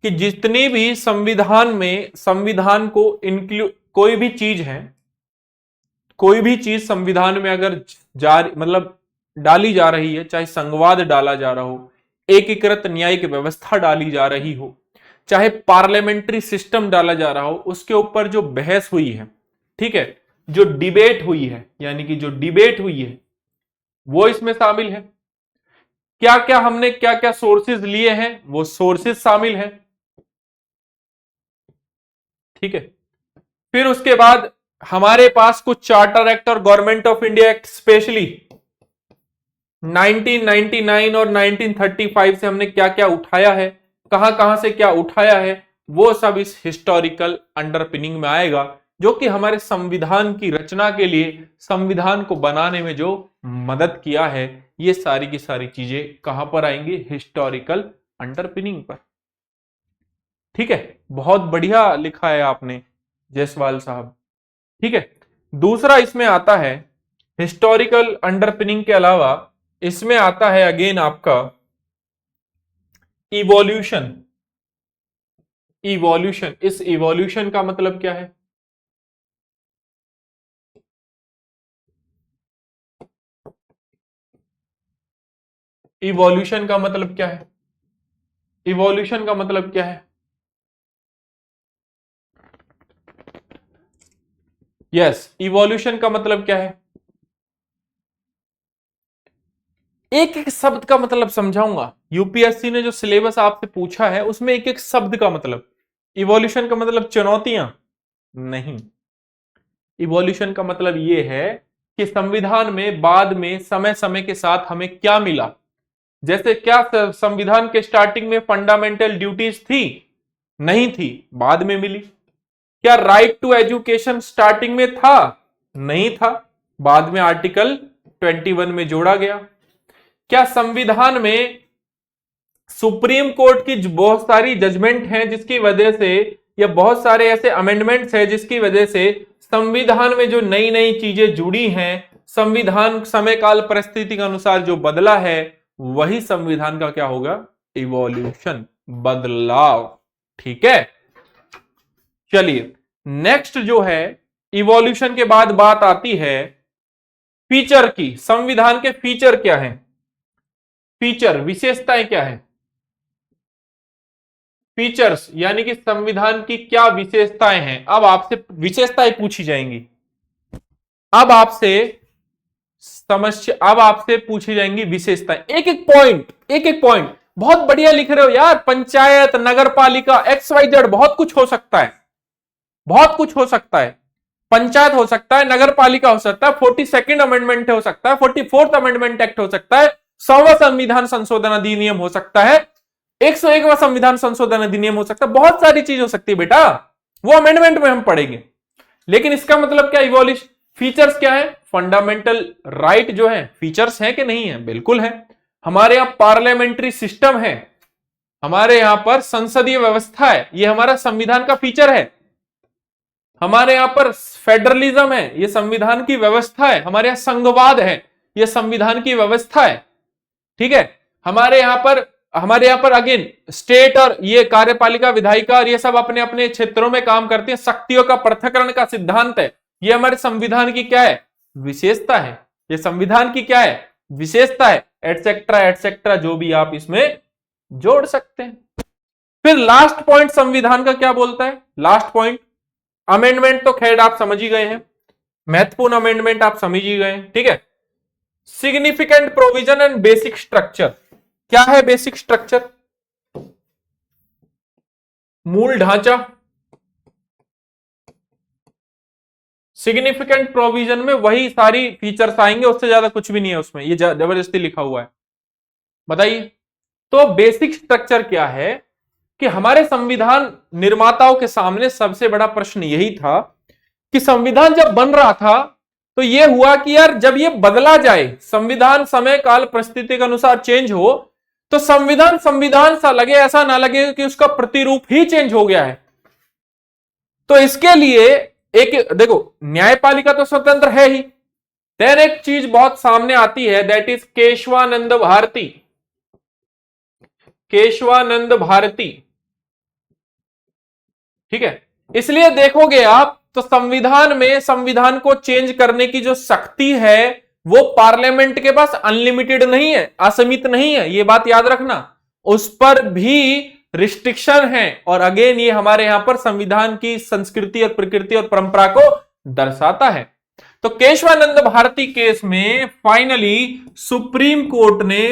कि जितनी भी संविधान में, संविधान को इंक्लूड, कोई भी चीज है, कोई भी चीज संविधान में अगर जारी मतलब डाली जा रही है, चाहे संघवाद डाला जा रहा हो, एकीकृत न्यायिक व्यवस्था डाली जा रही हो, चाहे पार्लियामेंट्री सिस्टम डाला जा रहा हो, उसके ऊपर जो बहस हुई है, ठीक है, जो डिबेट हुई है, यानी कि जो डिबेट हुई है वो इसमें शामिल है। क्या क्या हमने क्या क्या सोर्सेज लिए हैं, वो सोर्सेज शामिल है, ठीक है। फिर उसके बाद हमारे पास कुछ चार्टर एक्ट और government of India act, specially 1999 और 1935 से हमने क्या क्या उठाया है, कहां कहां से क्या उठाया है, वो सब इस हिस्टोरिकल अंडरपिनिंग में आएगा, जो कि हमारे संविधान की रचना के लिए, संविधान को बनाने में जो मदद किया है। ये सारी की सारी चीजें कहां पर आएंगी? हिस्टोरिकल अंडरपिनिंग पर। ठीक है, बहुत बढ़िया लिखा है आपने जायसवाल साहब। ठीक है, दूसरा इसमें आता है हिस्टोरिकल अंडरपिनिंग के अलावा इसमें आता है अगेन आपका इवोल्यूशन। इवोल्यूशन, इस इवोल्यूशन का मतलब क्या है? इवोल्यूशन का मतलब क्या है? इवोल्यूशन का मतलब क्या है? यस, इवोल्यूशन का मतलब क्या है? एक एक शब्द का मतलब समझाऊंगा। यूपीएससी ने जो सिलेबस आपसे पूछा है उसमें एक एक शब्द का मतलब। इवोल्यूशन का मतलब चुनौतियां नहीं। इवोल्यूशन का मतलब यह है कि संविधान में बाद में समय समय के साथ हमें क्या मिला। जैसे क्या संविधान के स्टार्टिंग में फंडामेंटल ड्यूटीज थी? नहीं थी, बाद में मिली। क्या राइट टू एजुकेशन स्टार्टिंग में था? नहीं था, बाद में आर्टिकल 21 में जोड़ा गया। क्या संविधान में सुप्रीम कोर्ट की बहुत सारी जजमेंट हैं जिसकी वजह से, या बहुत सारे ऐसे अमेंडमेंट्स हैं जिसकी वजह से संविधान में जो नई नई चीजें जुड़ी हैं, संविधान समय काल परिस्थिति के अनुसार जो बदला है, वही संविधान का क्या होगा? इवोल्यूशन, बदलाव। ठीक है, चलिए नेक्स्ट जो है, इवोल्यूशन के बाद बात आती है फीचर की। संविधान के फीचर क्या है? फीचर, विशेषताएं क्या है? फीचर्स यानी कि संविधान की क्या विशेषताएं हैं? अब आपसे विशेषताएं पूछी जाएंगी। अब आपसे समस्या, अब आपसे पूछी जाएंगी विशेषताएं। एक एक पॉइंट, एक एक पॉइंट। बहुत बढ़िया लिख रहे हो यार। पंचायत, नगर पालिका, XYZ, बहुत कुछ हो सकता है, बहुत कुछ हो सकता है। पंचायत हो सकता है, नगर पालिका हो सकता है, 42nd अमेंडमेंट हो सकता है, 44th अमेंडमेंट एक्ट हो सकता है, 100वां संविधान संशोधन अधिनियम हो सकता है, 101वां संविधान संशोधन अधिनियम हो सकता है। बहुत सारी चीज हो सकती है बेटा, वो अमेंडमेंट में हम पढ़ेंगे। लेकिन इसका मतलब क्या? इवोल्यूशन, फीचर्स क्या है? फंडामेंटल राइट जो है, फीचर्स है कि नहीं है? बिल्कुल है। हमारे यहां पार्लियामेंट्री सिस्टम है, हमारे यहां पर संसदीय व्यवस्था है, यह हमारा संविधान का फीचर है। हमारे यहां पर फेडरलिज्म है, यह संविधान की व्यवस्था है। हमारे यहां संघवाद है, यह संविधान की व्यवस्था है। ठीक है, हमारे यहां पर अगेन स्टेट और ये कार्यपालिका, विधायिका और ये सब अपने अपने क्षेत्रों में काम करते हैं। शक्तियों का पृथक्करण का सिद्धांत है, ये हमारे संविधान की क्या है? विशेषता है। ये संविधान की क्या है? विशेषता है, एटसेट्रा एटसेट्रा, जो भी आप इसमें जोड़ सकते हैं। फिर लास्ट पॉइंट संविधान का क्या बोलता है? लास्ट पॉइंट अमेंडमेंट तो खैर आप समझ ही गए हैं, महत्वपूर्ण अमेंडमेंट आप समझ ही गए हैं। ठीक है, significant provision and basic structure. क्या है बेसिक स्ट्रक्चर? मूल ढांचा। सिग्निफिकेंट प्रोविजन में वही सारी फीचर्स आएंगे, उससे ज्यादा कुछ भी नहीं है उसमें, ये जबरदस्ती लिखा हुआ है। बताइए, तो बेसिक स्ट्रक्चर क्या है? कि हमारे संविधान निर्माताओं के सामने सबसे बड़ा प्रश्न यही था कि संविधान जब बन रहा था तो यह हुआ कि यार जब यह बदला जाए, संविधान समय काल परिस्थिति के अनुसार चेंज हो, तो संविधान संविधान सा लगे, ऐसा ना लगे कि उसका प्रतिरूप ही चेंज हो गया है। तो इसके लिए एक देखो, न्यायपालिका तो स्वतंत्र है ही, देन एक चीज बहुत सामने आती है, दैट इज केशवानंद भारती। केशवानंद भारती, ठीक है। इसलिए देखोगे आप तो संविधान में संविधान को चेंज करने की जो शक्ति है वो पार्लियामेंट के पास अनलिमिटेड नहीं है, असीमित नहीं है, ये बात याद रखना। उस पर भी रिस्ट्रिक्शन है। और अगेन ये हमारे यहां पर संविधान की संस्कृति और प्रकृति और परंपरा को दर्शाता है। तो केशवानंद भारती केस में फाइनली सुप्रीम कोर्ट ने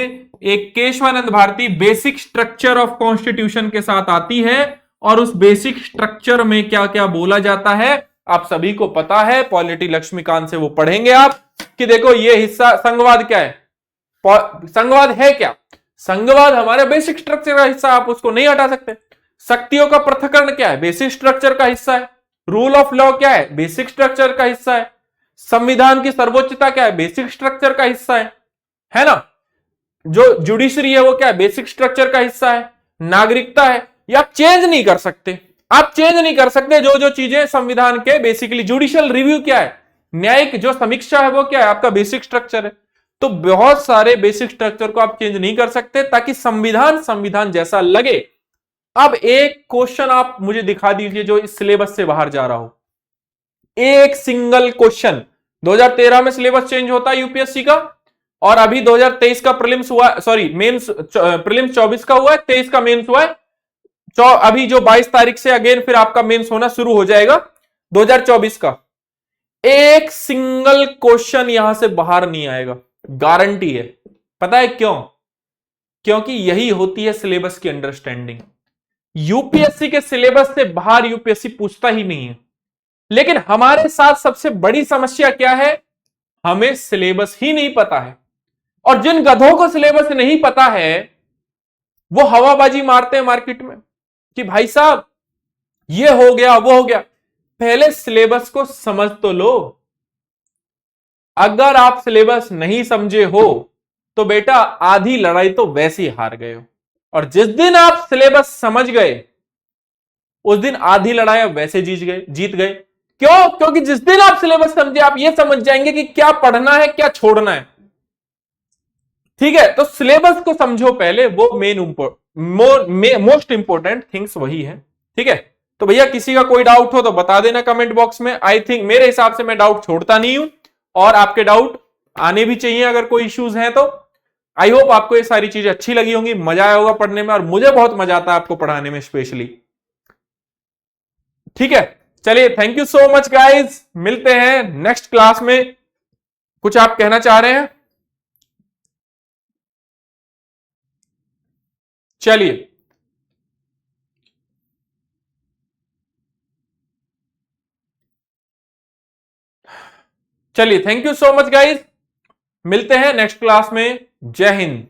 एक Kesavananda Bharati basic structure of constitution के साथ आती है, और उस बेसिक स्ट्रक्चर में क्या क्या बोला जाता है आप सभी को पता है। पॉलिटी लक्ष्मीकांत से वो पढ़ेंगे आप कि देखो ये हिस्सा संघवाद क्या है, संघवाद है क्या? संघवाद हमारे बेसिक स्ट्रक्चर का हिस्सा, आप उसको नहीं हटा सकते। शक्तियों का पृथक्करण क्या है? बेसिक स्ट्रक्चर का हिस्सा है। रूल ऑफ लॉ क्या है? बेसिक स्ट्रक्चर का हिस्सा है। संविधान की सर्वोच्चता क्या है? बेसिक स्ट्रक्चर का हिस्सा है ना। जो जुडिशरी है वो क्या है? बेसिक स्ट्रक्चर का हिस्सा है। नागरिकता है, ये आप चेंज नहीं कर सकते। आप चेंज नहीं कर सकते जो जो चीजें संविधान के बेसिकली जुडिशियल रिव्यू क्या है, न्यायिक जो समीक्षा है वो क्या है, आपका बेसिक स्ट्रक्चर है। तो बहुत सारे बेसिक स्ट्रक्चर को आप चेंज नहीं कर सकते ताकि संविधान संविधान जैसा लगे। अब एक क्वेश्चन आप मुझे दिखा दीजिए जो इस सिलेबस से बाहर जा रहा हो, एक सिंगल क्वेश्चन। 2013 में सिलेबस चेंज होता है यूपीएससी का, और अभी 2023 का प्रीलिम्स हुआ, सॉरी मेंस, प्रीलिम्स 24 का हुआ है, 23 का मेंस हुआ है। अभी जो 22 तारीख से अगेन फिर आपका मेंस होना शुरू हो जाएगा 2024 का। एक सिंगल क्वेश्चन यहां से बाहर नहीं आएगा, गारंटी है। पता है क्यों? क्योंकि यही होती है सिलेबस की अंडरस्टैंडिंग। यूपीएससी के सिलेबस से बाहर यूपीएससी पूछता ही नहीं है। लेकिन हमारे साथ सबसे बड़ी समस्या क्या है, हमें सिलेबस ही नहीं पता है। और जिन गधों को सिलेबस नहीं पता है वो हवाबाजी मारते हैं मार्केट में कि भाई साहब ये हो गया वो हो गया। पहले सिलेबस को समझ तो लो। अगर आप सिलेबस नहीं समझे हो तो बेटा आधी लड़ाई तो वैसे ही हार गए हो, और जिस दिन आप सिलेबस समझ गए उस दिन आधी लड़ाई आप वैसे जीत गए। क्यों? क्योंकि जिस दिन आप सिलेबस समझे आप ये समझ जाएंगे कि क्या पढ़ना है क्या छोड़ना है। ठीक है, तो सिलेबस को समझो पहले, वो मोस्ट इंपोर्टेंट थिंग्स वही है। ठीक है, तो भैया किसी का कोई डाउट हो तो बता देना कमेंट बॉक्स में। आई थिंक मेरे हिसाब से मैं डाउट छोड़ता नहीं हूं, और आपके डाउट आने भी चाहिए अगर कोई इश्यूज हैं तो। आई होप आपको ये सारी चीजें अच्छी लगी होंगी, मजा आया होगा पढ़ने में, और मुझे बहुत मजा आता है आपको पढ़ाने में स्पेशली। ठीक है, चलिए thank you so much guys, मिलते हैं नेक्स्ट क्लास में। कुछ आप कहना चाह रहे हैं? चलिए चलिए, thank you so much guys, मिलते हैं नेक्स्ट क्लास में। जय हिंद।